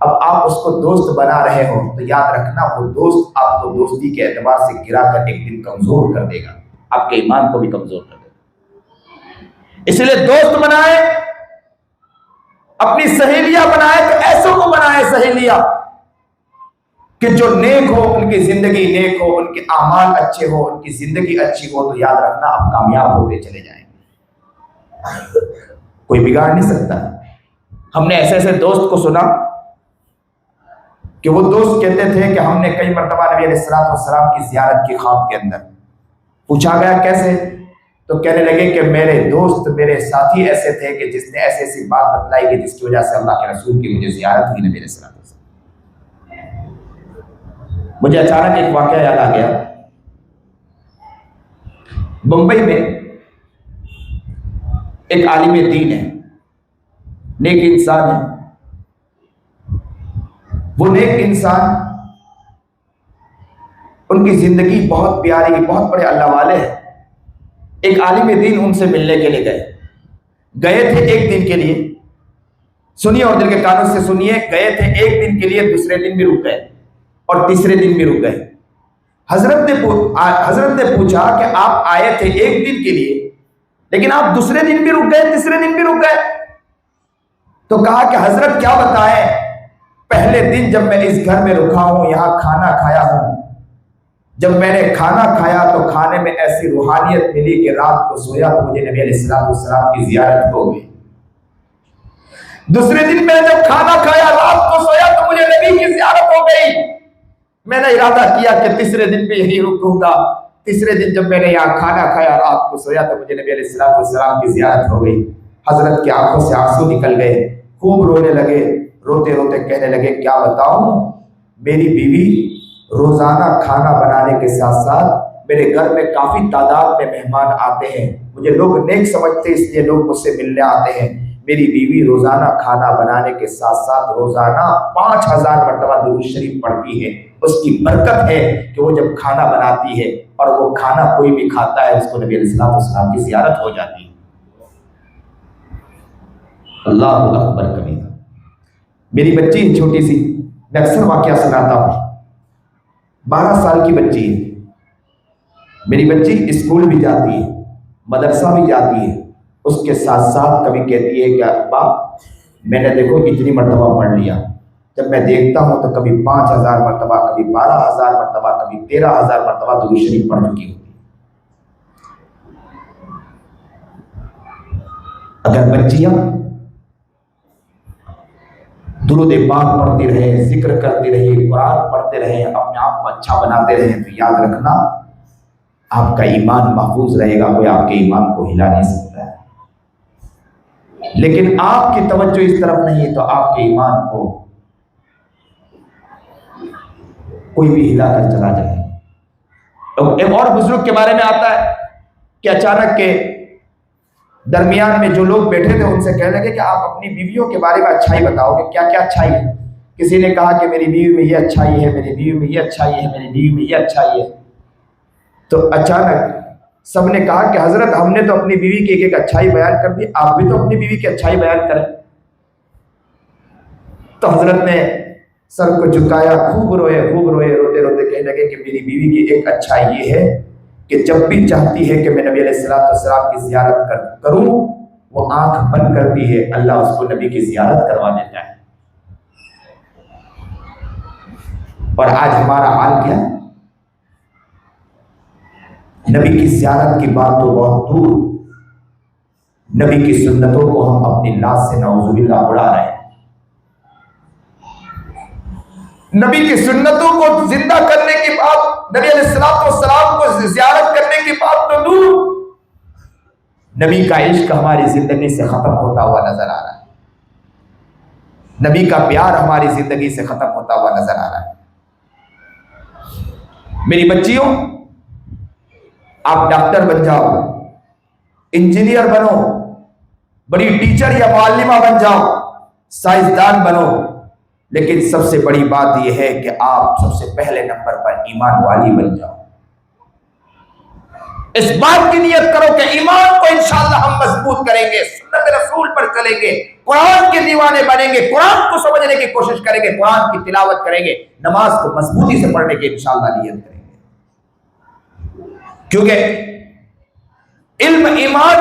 اب آپ اس کو دوست بنا رہے ہو تو یاد رکھنا وہ دوست آپ کو دوستی کے اعتبار سے گرا کر ایک دن کمزور کر دے گا، آپ کے ایمان کو بھی کمزور کر دے گا۔ اس لیے دوست بنائے، اپنی سہیلیاں بنائے تو ایسوں کو بنائے سہیلیاں کہ جو نیک ہو، ان کی زندگی نیک ہو، ان کے اعمال اچھے ہو، ان کی زندگی اچھی ہو، تو یاد رکھنا آپ کامیاب ہوتے چلے جائیں گے، کوئی بگاڑ نہیں سکتا۔ ہم نے ایسے ایسے دوست کو سنا کہ وہ دوست کہتے تھے کہ ہم نے کئی مرتبہ نبی علیہ الصلوۃ والسلام کی زیارت کی، خواب کے اندر پوچھا گیا کیسے، تو کہنے لگے کہ میرے دوست، میرے ساتھی ایسے تھے کہ جس نے ایسی ایسی بات بتلائی کہ جس کی وجہ سے اللہ کے رسول کی مجھے زیارت ہوئی نبی علیہ الصلوۃ والسلام۔ مجھے اچانک ایک واقعہ یاد آ گیا، بمبئی میں ایک عالم دین ہے، نیک انسان ہے۔ وہ نیک انسان، ان کی زندگی بہت پیاری، بہت بڑے اللہ والے ہیں۔ ایک عالم دین ان سے ملنے کے لیے گئے تھے ایک دن کے لیے، سنیے اور دل کے کانوں سے سنیے، گئے تھے ایک دن کے لیے، دوسرے دن بھی رک گئے اور تیسرے دن بھی رک گئے۔ حضرت نے پوچھا کہ آپ آئے تھے ایک دن کے لیے لیکن آپ دوسرے دن بھی رک گئے، تیسرے دن بھی رک گئے، تو کہا کہ حضرت کیا بتائیں، پہلے دن جب میں اس گھر میں رکا ہوں، یہاں کھانا کھایا ہوں، جب میں نے کھانا کھایا تو کھانے میں ایسی روحانیت ملی کہ رات کو سویا تو مجھے نبی علیہ الصلوۃ والسلام کی زیارت ہو گئی۔ دوسرے دن میں جب کھانا کھایا، رات کو سویا تو مجھے نبی کی زیارت ہو گئی۔ میں نے ارادہ کیا کہ تیسرے دن بھی یہی رکوں گا۔ تیسرے دن جب میں نے یہاں کھانا کھایا، رات کو سویا تو مجھے نبی علیہ الصلوۃ والسلام کی زیارت ہو گئی۔ حضرت کی آنکھوں سے آنسو نکل گئے، خوب رونے لگے، روتے روتے کہنے لگے کیا بتاؤں، میری بیوی روزانہ کھانا بنانے کے ساتھ ساتھ میرے گھر میں کافی تعداد میں مہمان آتے ہیں، مجھے لوگ نیک سمجھتے اس لیے لوگ مجھ سے ملنے آتے ہیں۔ میری بیوی روزانہ کھانا بنانے کے ساتھ ساتھ روزانہ 5000 مرتبہ درود شریف پڑھتی ہے۔ اس کی برکت ہے کہ وہ جب کھانا بناتی ہے اور وہ کھانا کوئی بھی کھاتا ہے، اس کو نبی علیہ الصلوۃ والسلام کی زیارت ہو جاتی ہے۔ اللہ اکبر کبیرہ۔ میری بچی ہے چھوٹی سی، میں اکثر واقعہ سناتا ہوں، 12 سال کی بچی ہے میری بچی، اسکول بھی جاتی ہے، مدرسہ بھی جاتی ہے، اس کے ساتھ ساتھ کبھی کہتی ہے کہ ابا میں نے دیکھو اتنی مرتبہ پڑھ لیا، جب میں دیکھتا ہوں تو کبھی 5000 مرتبہ، کبھی 12000 مرتبہ، کبھی 13000 مرتبہ درود شریف پڑھ چکی ہوتی ہے۔ اگر بچیاں درود پاک پڑھتی رہیں، ذکر کرتی رہیں، قرآن پڑھتے رہیں، اپنے آپ کو اچھا بناتے رہیں، تو یاد رکھنا آپ کا ایمان محفوظ رہے گا، کوئی آپ کے ایمان کو ہلا نہیں سکتا ہے۔ لیکن آپ کی توجہ اس طرف نہیں تو آپ کے ایمان کو کوئی بھی ہلا کر چلا جائے۔ ایک اور بزرگ کے بارے میں آتا ہے کہ اچانک کے درمیان میں جو لوگ بیٹھے تھے ان سے کہنے لگے کہ آپ اپنی بیویوں کے بارے میں اچھائی بتاؤ کہ کیا کیا اچھائی ہے۔ کسی نے کہا کہ میری بیوی میں یہ اچھائی ہے، میری بیوی میں یہ اچھائی ہے، میری بیوی میں یہ اچھائی ہے۔ تو اچانک سب نے کہا کہ حضرت ہم نے تو اپنی بیوی کی ایک ایک اچھائی بیان کر دی، آپ بھی تو اپنی بیوی کی اچھائی بیان کریں۔ تو حضرت نے سر کو جھکایا، خوب روئے، روتے روتے کہنے لگے کہ میری بیوی کی ایک اچھائی یہ ہے کہ جب بھی چاہتی ہے کہ میں نبی علیہ السلام کی زیارت کروں، وہ آنکھ بند کرتی ہے، اللہ اس کو نبی کی زیارت کروا دیتا ہے۔ اور آج ہمارا حال کیا ہے؟ نبی کی زیارت کی بات تو بہت دور، نبی کی سنتوں کو ہم اپنی لاش سے نعوذ باللہ اڑا رہے ہیں۔ نبی کی سنتوں کو زندہ کرنے کی بات، نبی علیہ السلام کو زیارت کرنے کی بات تو دور، نبی کا عشق ہماری زندگی سے ختم ہوتا ہوا نظر آ رہا ہے، نبی کا پیار ہماری زندگی سے ختم ہوتا ہوا نظر آ رہا ہے۔ میری بچیوں، آپ ڈاکٹر بن جاؤ، انجینئر بنو، بڑی ٹیچر یا معلمہ بن جاؤ، سائنسدان بنو، لیکن سب سے بڑی بات یہ ہے کہ آپ سب سے پہلے نمبر پر ایمان والی بن جاؤ۔ اس بات کی نیت کرو کہ ایمان کو انشاءاللہ ہم مضبوط کریں گے، سنت رسول پر چلیں گے، قرآن کے دیوانے بنیں گے، قرآن کو سمجھنے کی کوشش کریں گے، قرآن کی تلاوت کریں گے، نماز کو مضبوطی سے پڑھنے کی انشاءاللہ نیت کریں گے۔ کیونکہ علم ایمان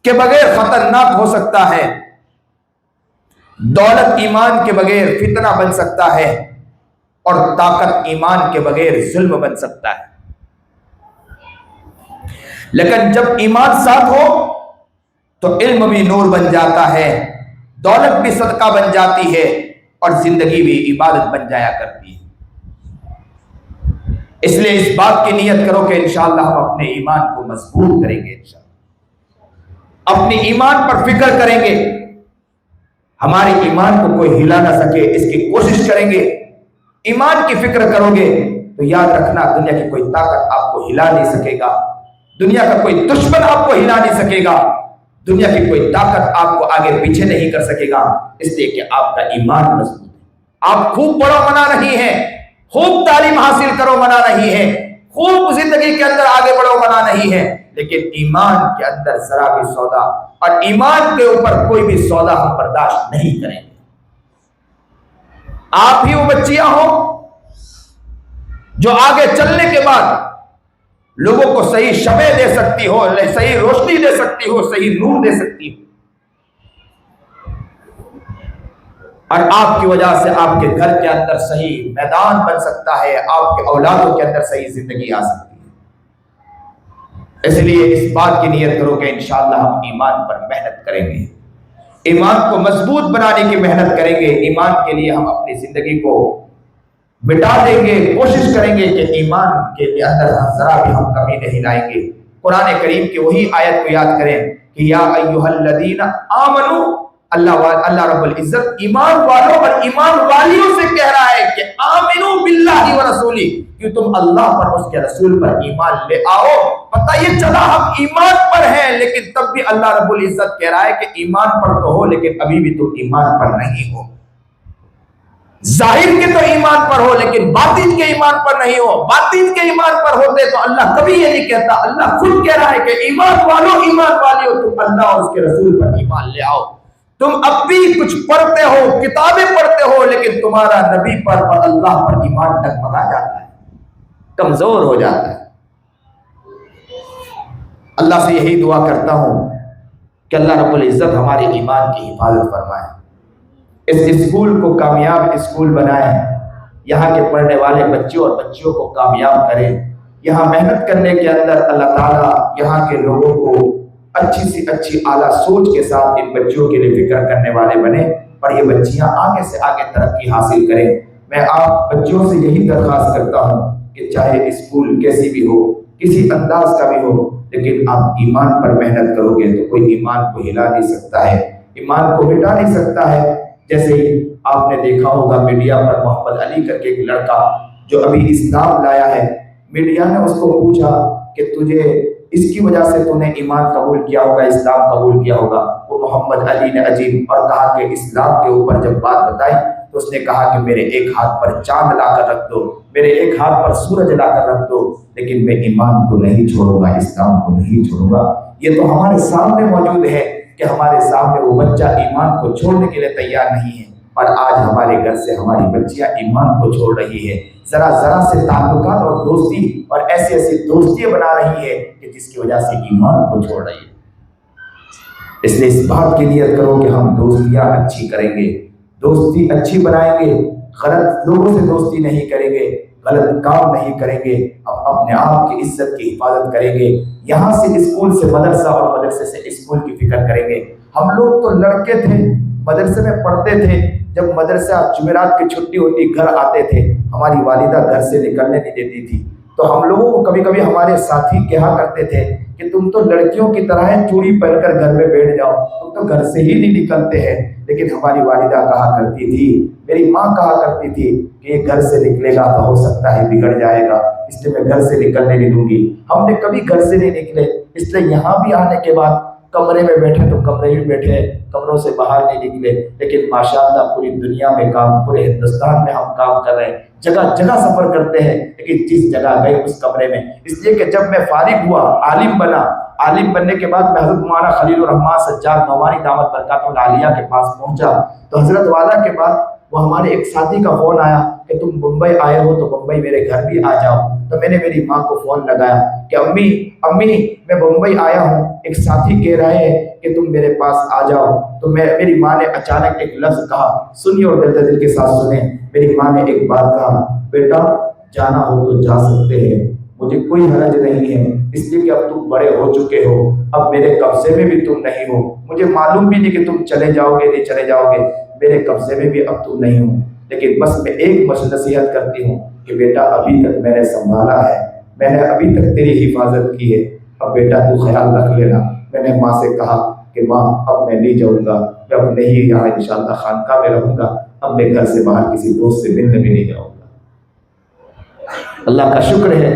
کے بغیر خطرناک ہو سکتا ہے، دولت ایمان کے بغیر فتنہ بن سکتا ہے، اور طاقت ایمان کے بغیر ظلم بن سکتا ہے۔ لیکن جب ایمان ساتھ ہو تو علم بھی نور بن جاتا ہے، دولت بھی صدقہ بن جاتی ہے، اور زندگی بھی عبادت بن جایا کرتی ہے۔ اس لیے اس بات کی نیت کرو کہ انشاءاللہ ہم اپنے ایمان کو مضبوط کریں گے، انشاءاللہ اپنے ایمان پر فکر کریں گے، ہمارے ایمان کو کوئی ہلا نہ سکے اس کی کوشش کریں گے۔ ایمان کی فکر کرو گے تو یاد رکھنا دنیا کی کوئی طاقت آپ کو ہلا نہیں سکے گا، دنیا کا کوئی دشمن آپ کو ہلا نہیں سکے گا، دنیا کی کوئی طاقت آپ کو آگے پیچھے نہیں کر سکے گا، اس لیے کہ آپ کا ایمان مضبوط ہے۔ آپ خوب پڑھو منع نہیں ہے، خوب تعلیم حاصل کرو منع نہیں ہے، خوب زندگی کے اندر آگے بڑھو منع نہیں ہے، لیکن ایمان کے اندر ذرا بھی سودا اور ایمان کے اوپر کوئی بھی سودا ہم برداشت نہیں کریں گے۔ آپ ہی وہ بچیاں ہو جو آگے چلنے کے بعد لوگوں کو صحیح شمع دے سکتی ہو، صحیح روشنی دے سکتی ہو، صحیح نور دے سکتی ہو، اور آپ کی وجہ سے آپ کے گھر کے اندر صحیح میدان بن سکتا ہے، آپ کے اولادوں کے اندر صحیح زندگی آ سکتی ہے۔ اس لیے اس بات کی نیت کرو کہ انشاءاللہ ہم ایمان پر محنت کریں گے، ایمان کو مضبوط بنانے کی محنت کریں گے، ایمان کے لیے ہم اپنی زندگی کو مٹا دیں گے، کوشش کریں گے کہ ایمان کے اندر ذرا بھی ہم کمی نہیں لائیں گے۔ قرآن کریم کی وہی آیت کو یاد کریں کہ یا ایھا الذین آمنو، اللہ رب العزت ایمان والوں اور ایمان والیوں سے کہہ رہا ہے کہ آمنو باللہ ورسولہ، کہ تم اللہ پر اس کے رسول پر ایمان لے آؤ۔ پتہ یہ چلا ہم ایمان پر ہیں، لیکن تب بھی اللہ رب العزت کہہ رہا ہے کہ ایمان پر تو ہو لیکن ابھی بھی تم ایمان پر نہیں ہو۔ ظاہر کے تو ایمان پر ہو لیکن باطن کے ایمان پر نہیں ہو۔ باطن کے ایمان پر ہوتے تو اللہ کبھی یہ نہیں کہتا، اللہ خود کہہ رہا ہے کہ ایمان والوں ایمان والیوں تم اللہ اور اس کے رسول پر ایمان لے آؤ۔ تم اب بھی کچھ پڑھتے ہو، کتابیں پڑھتے ہو، لیکن تمہارا نبی پر اور اللہ پر ایمان ڈگمگا جاتا ہے، کمزور ہو جاتا ہے۔ اللہ سے یہی دعا کرتا ہوں کہ اللہ رب العزت ہمارے ایمان کی حفاظت فرمائے، اس اسکول کو کامیاب اسکول بنائیں، یہاں کے پڑھنے والے بچوں اور بچیوں کو کامیاب کریں، یہاں محنت کرنے کے اندر اللہ تعالیٰ یہاں کے لوگوں کو اچھی سی اچھی اعلیٰ سوچ کے ساتھ ان بچیوں کے لیے فکر کرنے والے بنے اور یہ بچیاں آگے سے آگے ترقی حاصل کریں۔ میں آپ بچوں سے یہی درخواست کرتا ہوں کہ چاہے اسکول کیسی بھی ہو، کسی انداز کا بھی ہو، لیکن آپ ایمان پر محنت کرو گے تو کوئی ایمان کو ہلا نہیں سکتا ہے، ایمان کو مٹا نہیں سکتا ہے۔ جیسے ہی آپ نے دیکھا ہوگا میڈیا پر محمد علی کر کے ایک لڑکا جو ابھی اسلام لایا ہے، میڈیا نے اس کو پوچھا کہ تجھے اس کی وجہ سے تو نے ایمان قبول کیا ہوگا، اسلام قبول کیا ہوگا۔ وہ محمد علی نے عجیب اور کہا کہ اسلام کے اوپر جب بات بتائی تو اس نے کہا کہ میرے ایک ہاتھ پر چاند لا کر رکھ دو، میرے ایک ہاتھ پر سورج لا کر رکھ دو، لیکن میں ایمان کو نہیں چھوڑوں گا، اسلام کو نہیں چھوڑوں گا۔ یہ تو ہمارے سامنے موجود ہے کہ ہمارے سامنے وہ بچہ ایمان کو چھوڑنے کے لیے تیار نہیں ہے، اور آج ہمارے گھر سے ہماری بچیاں ایمان کو چھوڑ رہی ہے، ذرا ذرا سے تعلقات اور دوستی اور ایسی ایسی دوستیاں بنا رہی ہے کہ جس کی وجہ سے ایمان کو چھوڑ رہی ہے۔ اس لیے اس بات کی نیت کرو کہ ہم دوستیاں اچھی کریں گے، دوستی اچھی بنائیں گے، غلط لوگوں سے دوستی نہیں کریں گے، غلط کام نہیں کریں گے، ہم اپنے آپ کی عزت کی حفاظت کریں گے، یہاں سے اسکول سے مدرسہ اور مدرسے سے اسکول کی فکر کریں گے۔ ہم لوگ تو لڑکے تھے، مدرسے میں پڑھتے تھے، جب مدرسہ جمعرات کی چھٹی ہوتی گھر آتے تھے، ہماری والدہ گھر سے نکلنے نہیں دیتی تھی، تو ہم لوگوں کو کبھی کبھی ہمارے ساتھی کہا کرتے تھے کہ تم تو لڑکیوں کی طرح ہے، چوڑی پہن کر گھر میں بیٹھ جاؤ، تم تو گھر سے ہی نہیں نکلتے ہیں۔ لیکن ہماری والدہ کہا کرتی تھی، میری ماں کہا کرتی تھی کہ یہ گھر سے نکلے گا تو ہو سکتا ہے بگڑ جائے گا، اس لیے میں گھر سے نکلنے نہیں دوں گی۔ ہم نے کبھی گھر سے نہیں نکلے، اس لیے یہاں بھی آنے کے بعد کمرے میں بیٹھے تو کمرے میں بیٹھے، کمروں سے باہر نہیں نکلے، لیکن ماشاءاللہ پوری دنیا میں کام، پورے ہندوستان میں ہم کام کر رہے ہیں، جگہ جگہ سفر کرتے ہیں، لیکن جس جگہ گئے اس کمرے میں۔ اس لیے کہ جب میں فارغ ہوا، عالم بنا، عالم بننے کے بعد میں حضرت مولانا خلیل الرحمن سجاد نعمانی دعوت برکاتہ العالیہ کے پاس پہنچا تو حضرت والا کے بعد وہ ہمارے ایک ساتھی کا فون آیا کہ تم بمبئی آئے ہو تو بمبئی میرے گھر بھی آ جاؤ۔ تو میں نے میری ماں کو فون لگایا کہ امی میں بمبئی آیا ہوں، ایک ساتھی کہہ رہے ہیں کہ تم میرے پاس آ جاؤ۔ تو میری ماں نے اچانک ایک لفظ کہا، سنیے اور دل کے ساتھ سنیں۔ میری ماں نے ایک بات کہا، بیٹا جانا ہو تو جا سکتے ہیں، مجھے کوئی حرج نہیں ہے، اس لیے کہ اب تم بڑے ہو چکے ہو، اب میرے قبضے میں بھی تم نہیں ہو، مجھے معلوم بھی نہیں کہ تم چلے جاؤ گے نہیں چلے جاؤ گے، میرے قبضے میں بھی اب تم نہیں ہو، لیکن بس میں ایک نصیحت کرتی ہوں کہ بیٹا ابھی تک میں نے سنبھالا ہے، میں نے ابھی تک تیری حفاظت کی ہے، اب بیٹا تو خیال رکھ لینا۔ میں نے ماں سے کہا کہ ماں اب میں نہیں جاؤں گا، میں اب نہیں یہاں انشاءاللہ خانقاہ میں رہوں گا، اب میں گھر سے باہر کسی دوست سے ملنے بھی نہیں جاؤں گا۔ اللہ کا شکر ہے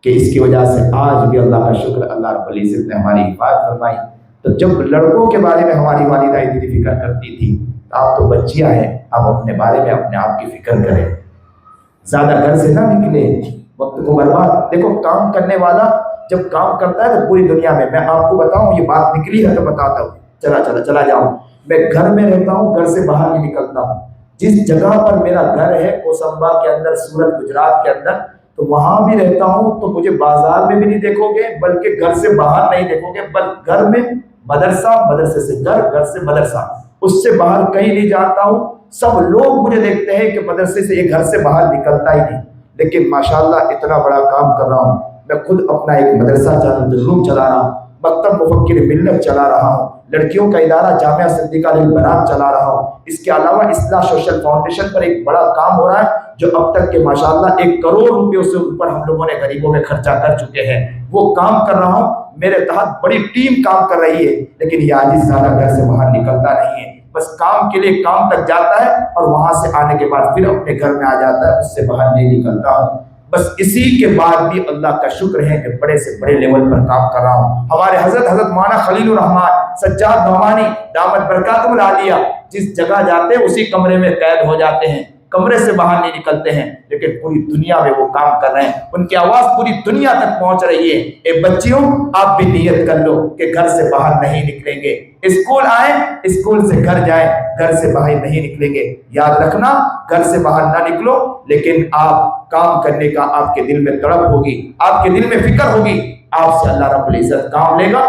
کہ اس کی وجہ سے آج بھی اللہ کا شکر، اللہ رب العزت نے ہماری حفاظت فرمائی۔ تو جب لڑکوں کے بارے میں ہماری والدہ اتنی فکر کرتی تھی، آپ تو بچیاں ہیں، آپ اپنے بارے میں اپنے آپ کی فکر کریں، زیادہ گھر سے نہ نکلے، وقت کو برباد۔ دیکھو کام کرنے والا جب کام کرتا ہے تو پوری دنیا میں آپ کو بتاؤں، یہ بات نکلی ہے تو بتاتا ہوں، چلا جاؤں، میں گھر میں رہتا ہوں، گھر سے باہر نہیں نکلتا ہوں۔ جس جگہ پر میرا گھر ہے کوسمبا کے اندر، سورت گجرات کے اندر، تو وہاں بھی رہتا ہوں تو مجھے بازار میں بھی نہیں دیکھو گے، بلکہ گھر سے باہر نہیں دیکھو گے، بلکہ گھر میں مدرسہ، مدرسے سے گھر، گھر سے مدرسہ، اس سے باہر کہیں نہیں جاتا ہوں۔ سب لوگ مجھے دیکھتے ہیں کہ مدرسے سے یہ گھر سے باہر نکلتا ہی نہیں، لیکن ماشاءاللہ اتنا بڑا کام کر رہا ہوں۔ میں خود اپنا ایک مدرسہ روم چلا رہا ہوں، مکتب مفکر ملت چلا رہا ہوں، لڑکیوں کا ادارہ جامعہ صدیقہ للبنات چلا رہا ہوں۔ اس کے علاوہ اصلاح سوشل فاؤنڈیشن پر ایک بڑا کام ہو رہا ہے، جو اب تک کے ماشاءاللہ 1 کروڑ روپے سے اوپر ہم لوگوں نے غریبوں میں خرچہ کر چکے ہیں۔ وہ کام کر رہا ہوں، میرے تحت بڑی ٹیم کام کر رہی ہے، لیکن یہ عاجز زیادہ گھر سے باہر نکلتا نہیں ہے، بس کام کے لیے کام تک جاتا ہے اور وہاں سے آنے کے بعد پھر اپنے گھر میں آ جاتا ہے، اس سے باہر نہیں نکلتا ہوں۔ بس اسی کے بعد بھی اللہ کا شکر ہے کہ بڑے سے بڑے لیول پر کام کر رہا ہوں۔ ہمارے حضرت مولانا خلیل الرحمن سجاد نعمانی دعوت برکاتہ العالیہ جس جگہ جاتے ہیں اسی کمرے میں قید ہو جاتے ہیں، کمرے سے باہر نہیں نکلتے ہیں، لیکن پوری دنیا میں وہ کام کر رہے ہیں، ان کی آواز پوری دنیا تک پہنچ رہی ہے۔ اے بچیوں، آپ بھی نیت کر لو کہ گھر سے باہر نہیں نکلیں گے، اسکول آئیں، اسکول سے گھر جائیں، گھر سے باہر نہیں نکلیں گے۔ یاد رکھنا، گھر سے باہر نہ نکلو، لیکن آپ کام کرنے کا آپ کے دل میں تڑپ ہوگی، آپ کے دل میں فکر ہوگی، آپ سے اللہ رب العزت کام لے گا،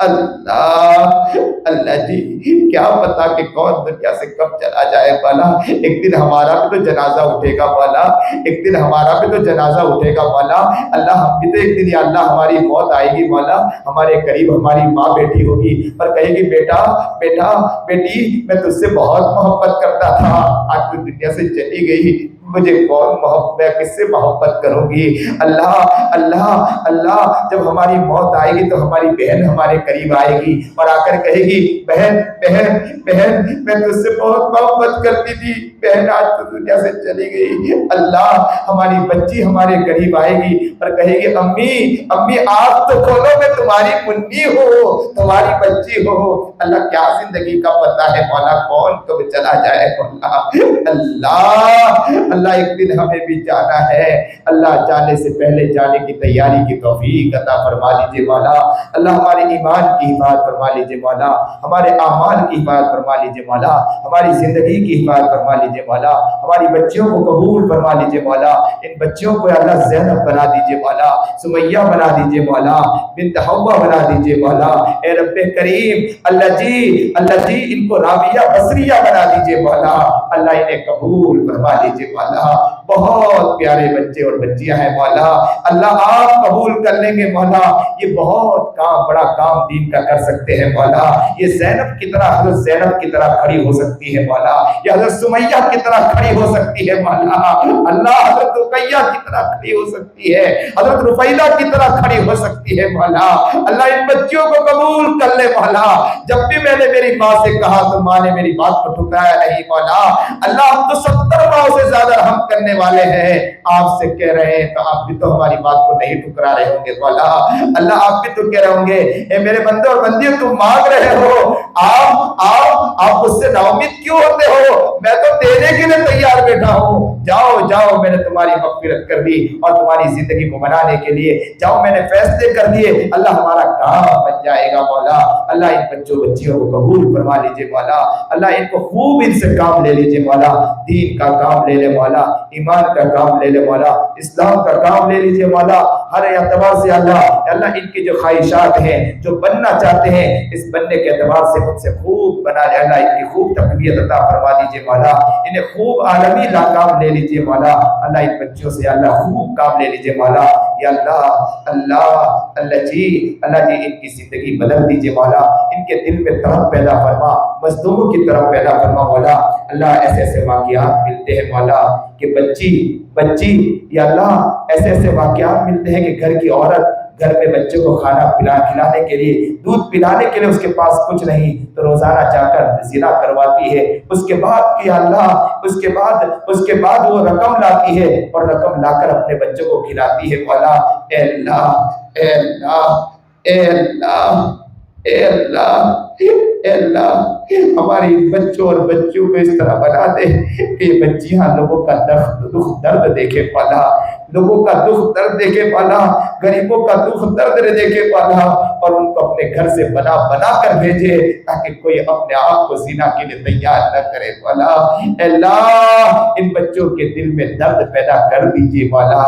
اللہ اللہ جی کیا پتا کہ کون دنیا سے کب چلا جائے مولا، ایک دن ہمارا بھی تو جنازہ اٹھے گا مولا، ایک دن ہمارا بھی تو جنازہ اٹھے گا مولا۔ اللہ ہم بھی تو ایک دن یا اللہ ہماری موت آئے گی مولا، ہمارے قریب ہماری ماں بیٹھی ہوگی اور کہے گی بیٹا بیٹا بیٹی میں تجھ سے بہت محبت کرتا تھا، آج تو دنیا سے چلی گئی، مجھے کون محبت، میں کس سے محبت کروں گی؟ اللہ اللہ اللہ جب ہماری موت آئے گی تو ہماری بہن ہمارے قریب آئے گی اور آ کر کہے گی بہن بہن بہن میں تجھ سے بہت محبت کرتی تھی، بہن آج تو دنیا سے چلی گئی۔ اللہ ہماری بچی ہمارے قریب آئے گی اور کہے گی امی امی آنکھ تو کھولو میں تمہاری منی ہو، تمہاری بچی ہو۔ اللہ کیا زندگی کا پتہ ہے مولا، کون کب چلا جائے مولا۔ اللہ اللہ ایک دن ہمیں بھی جانا ہے، اللہ جانے سے پہلے جانے کی تیاری کی توفیق عطا فرما لیجئے مولا۔ اللہ ہمارے ایمان کی حفاظت فرما لیجئے مولا، ہمارے اعمال کی حفاظت فرما لیجئے مولا، ہماری زندگی کی حفاظت فرما لیجئے مولا، ہماری بچیوں کو قبول فرما لیجئے مولا، ان بچیوں کو اللہ زینب بنا دیجئے مولا، سمیہ بنا دیجئے مولا، بنت حوا بنا دیجئے مولا، اے رب کریم اللہ جی ان کو رابعہ بصریہ بنا دیجئے مولا، اللہ انہیں قبول فرما لیجئے مولا۔ بہت پیارے بچے اور بچیاں ہیں مولا، اللہ آپ قبول کر لیں گے مولا، یہ بہت بڑا کام دین کا کر سکتے ہیں مولا، یہ زینب کی طرح حضرت زینب کی طرح کھڑی ہو سکتی ہے مولا، یہ حضرت سمیہ کی طرح کھڑی ہو سکتی ہے مولا، اللہ حضرت رقیہ کی طرح کھڑی ہو سکتی ہے، حضرت رفیدہ کی طرح کھڑی ہو سکتی ہے مولا۔ اللہ ان بچیوں کو قبول کر لے مولا، جب بھی میں نے میری ماں سے کہا تو ماں نے میری بات کو ٹھکرایا نہیں مولا، اللہ ہم تو 70 ماؤں سے زیادہ رحم کرنے والے ہیں، آپ سے کہہ رہے ہیں تو آپ بھی تو ہماری بات کو نہیں ٹھکرا رہے ہوں گے مولا، اللہ آپ بھی تو کہہ رہے ہوں گے اے میرے بندے اور بندیوں تم مانگ رہے ہو، آپ مجھ سے نا امید کیوں ہوتے ہو، میں تو دینے کے لیے تیار بیٹھا ہوں، جاؤ جاؤ میں نے تمہاری مغفرت کر دی اور تمہاری زندگی کو بنانے کے لیے جاؤ میں نے فیصلے کر دیے، اللہ ہمارا کام بن جائے گا مولا۔ اللہ ان بچوں بچیوں کو قبول فرما لیجئے مولا، اللہ ان کو خوب ان سے کام لے لیجئے مولا، دین کا کام لے لے مولا، ایمان کا کام لے لے مولا، اسلام کا کام لے لیجئے مولا، ہر اعتبار سے اللہ ان کی جو خواہشات ہیں جو بننا چاہتے ہیں اس بننے کے اعتبار سے ان سے خوب بنا لے، اللہ ان کی خوب تقویت عطا فرما دیجئے مولا، انہیں خوب عالمی کام لے لیجئے مولا، اللہ ان بچوں سے اللہ خوب کام لے لیجئے مولا، یا اللہ جی ان کی زندگی بدل دیجئے مولا، ان کے دل میں طرف پیدا فرما، مظلوموں کی طرف پیدا فرما مولا، اللہ ایسے ایسے واقعات ملتے ہیں مولا کہ بچی یا اللہ ایسے ایسے واقعات ملتے ہیں کہ گھر کی عورت گھر میں بچوں کو کھانا کھلانے کے لیے دودھ پلانے کے لیے اس کے پاس کچھ نہیں تو روزانہ جا کر زنا کرواتی ہے، اس کے بعد کہ اللہ اس کے بعد وہ رقم لاتی ہے اور رقم لا کر اپنے بچوں کو کھلاتی ہے مولا، اے اللہ ہماری بچوں اور بچیوں کو اس طرح بنا دے کہ یہ بچیاں لوگوں کا دکھ درد دیکھے پالا، لوگوں کا دکھ درد دیکھے پالا، غریبوں کا دکھ درد دیکھے پالا اور ان کو اپنے گھر سے بنا کر بھیجے تاکہ کوئی اپنے آپ کو زنا کے لیے تیار نہ کرے پالا۔ اللہ ان بچوں کے دل میں درد پیدا کر دیجیے مولا،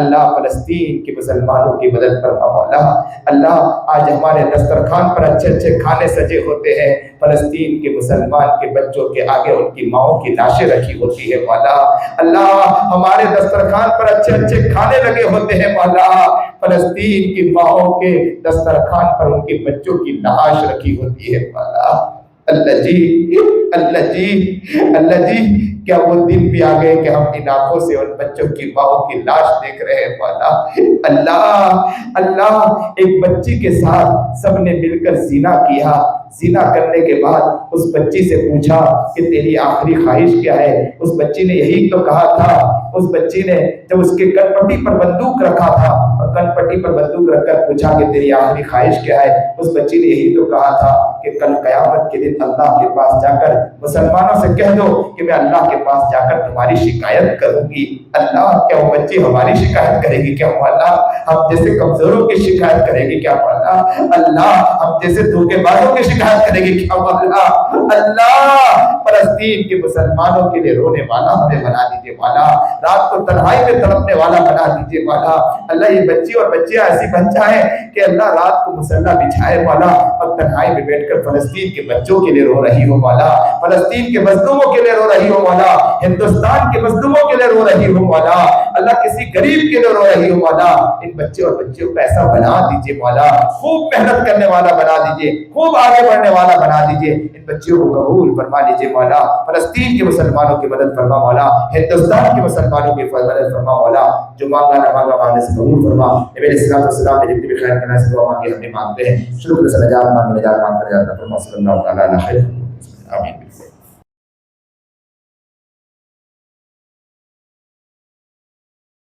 اللہ فلسطین کے مسلمانوں کی مدد فرما مولا، اللہ آج ہمارے دسترخوان پر اچھے کھانے سجے ہوتے ہیں، فلسطین کے مسلمان کے بچوں کے آگے ان کی ماؤں کی لاشیں رکھی ہوتی ہے مولا، اللہ ہمارے دسترخوان پر اچھے کھانے لگے ہوتے ہیں مولا، فلسطین کی ماؤں کے دسترخوان پر ان کے بچوں کی لاش رکھی ہوتی ہے مولا۔ اللہ جی کیا وہ دن بھی آ گئے کہ ہم ان آنکھوں سے ان بچوں کی ماؤں کی لاش دیکھ رہے ہیں مولا، اللہ ایک بچی کے ساتھ سب نے مل کر زنا کیا، زنا کرنے کے بعد اس بچی سے پوچھا کہ تیری آخری خواہش کیا ہے، اس بچی نے یہی تو کہا تھا، اس بچی نے جب اس کے کن پٹی پر بندوق رکھا تھا اور کن پٹی پر بندوق رکھ کر پوچھا کہ تیری آخری خواہش کیا ہے، اس بچی نے یہی تو کہا تھا کہ کل قیامت کے دن اللہ کے پاس جا کر مسلمانوں سے کہہ دو کہ میں اللہ کے پاس جا کر تمہاری شکایت کروں گی۔ اللہ کیا وہ بچی ہماری شکایت کرے گی کیا مولا؟ ہم جیسے کمزوروں کی شکایت کرے گی کیا مولا؟ اللہ ہم جیسے دھوکے بازوں کی شکایت کرے گی کیا مولا؟ اللہ فلسطین کے مسلمانوں کے لیے رونے والا ہمیں بنا دیجیے مولا، رات کو تنہائی میں تڑپنے والا بنا دیجیے مولا۔ اللہ یہ بچی اور بچیاں ایسی بن جائیں کہ اللہ رات کو مسلح بچھائے مولا اور تنہائی میں بیٹھ کر فلسطین کے بچوں کے لیے رو رہی ہو مولا، فلسطین کے مظلوموں کے لیے رو رہی ہو مولا، ہندوستان کے مظلوموں کے لیے رو رہی ہو مولا، اللہ کسی غریب کے لیے رو رہی ہو مولا۔ ان بچے اور بچیوں کو ایسا بنا دیجیے مولا، خوب محنت کرنے والا بنا دیجیے، خوب آگے بڑھنے والا بنا دیجیے، ان بچیوں کو قبول فرما لیجیے مولا۔ فلسطین کے مسلمانوں کی مدد فرما مولا، ہندوستان کے مسلمانوں کی مدد فرما مولا، جو مانگا نہ مانگا مانگنے سے قبول فرما۔ نبی علیہ الصلوۃ والسلام نے جتنی بھی خیر کرنا ہے دعا مانگی ہم نے مانگتے ہیں، شروع سے نجات مانگے نجات مانگتے جاتا فرما صلی اللہ تعالی علیہ وسلم، آمین۔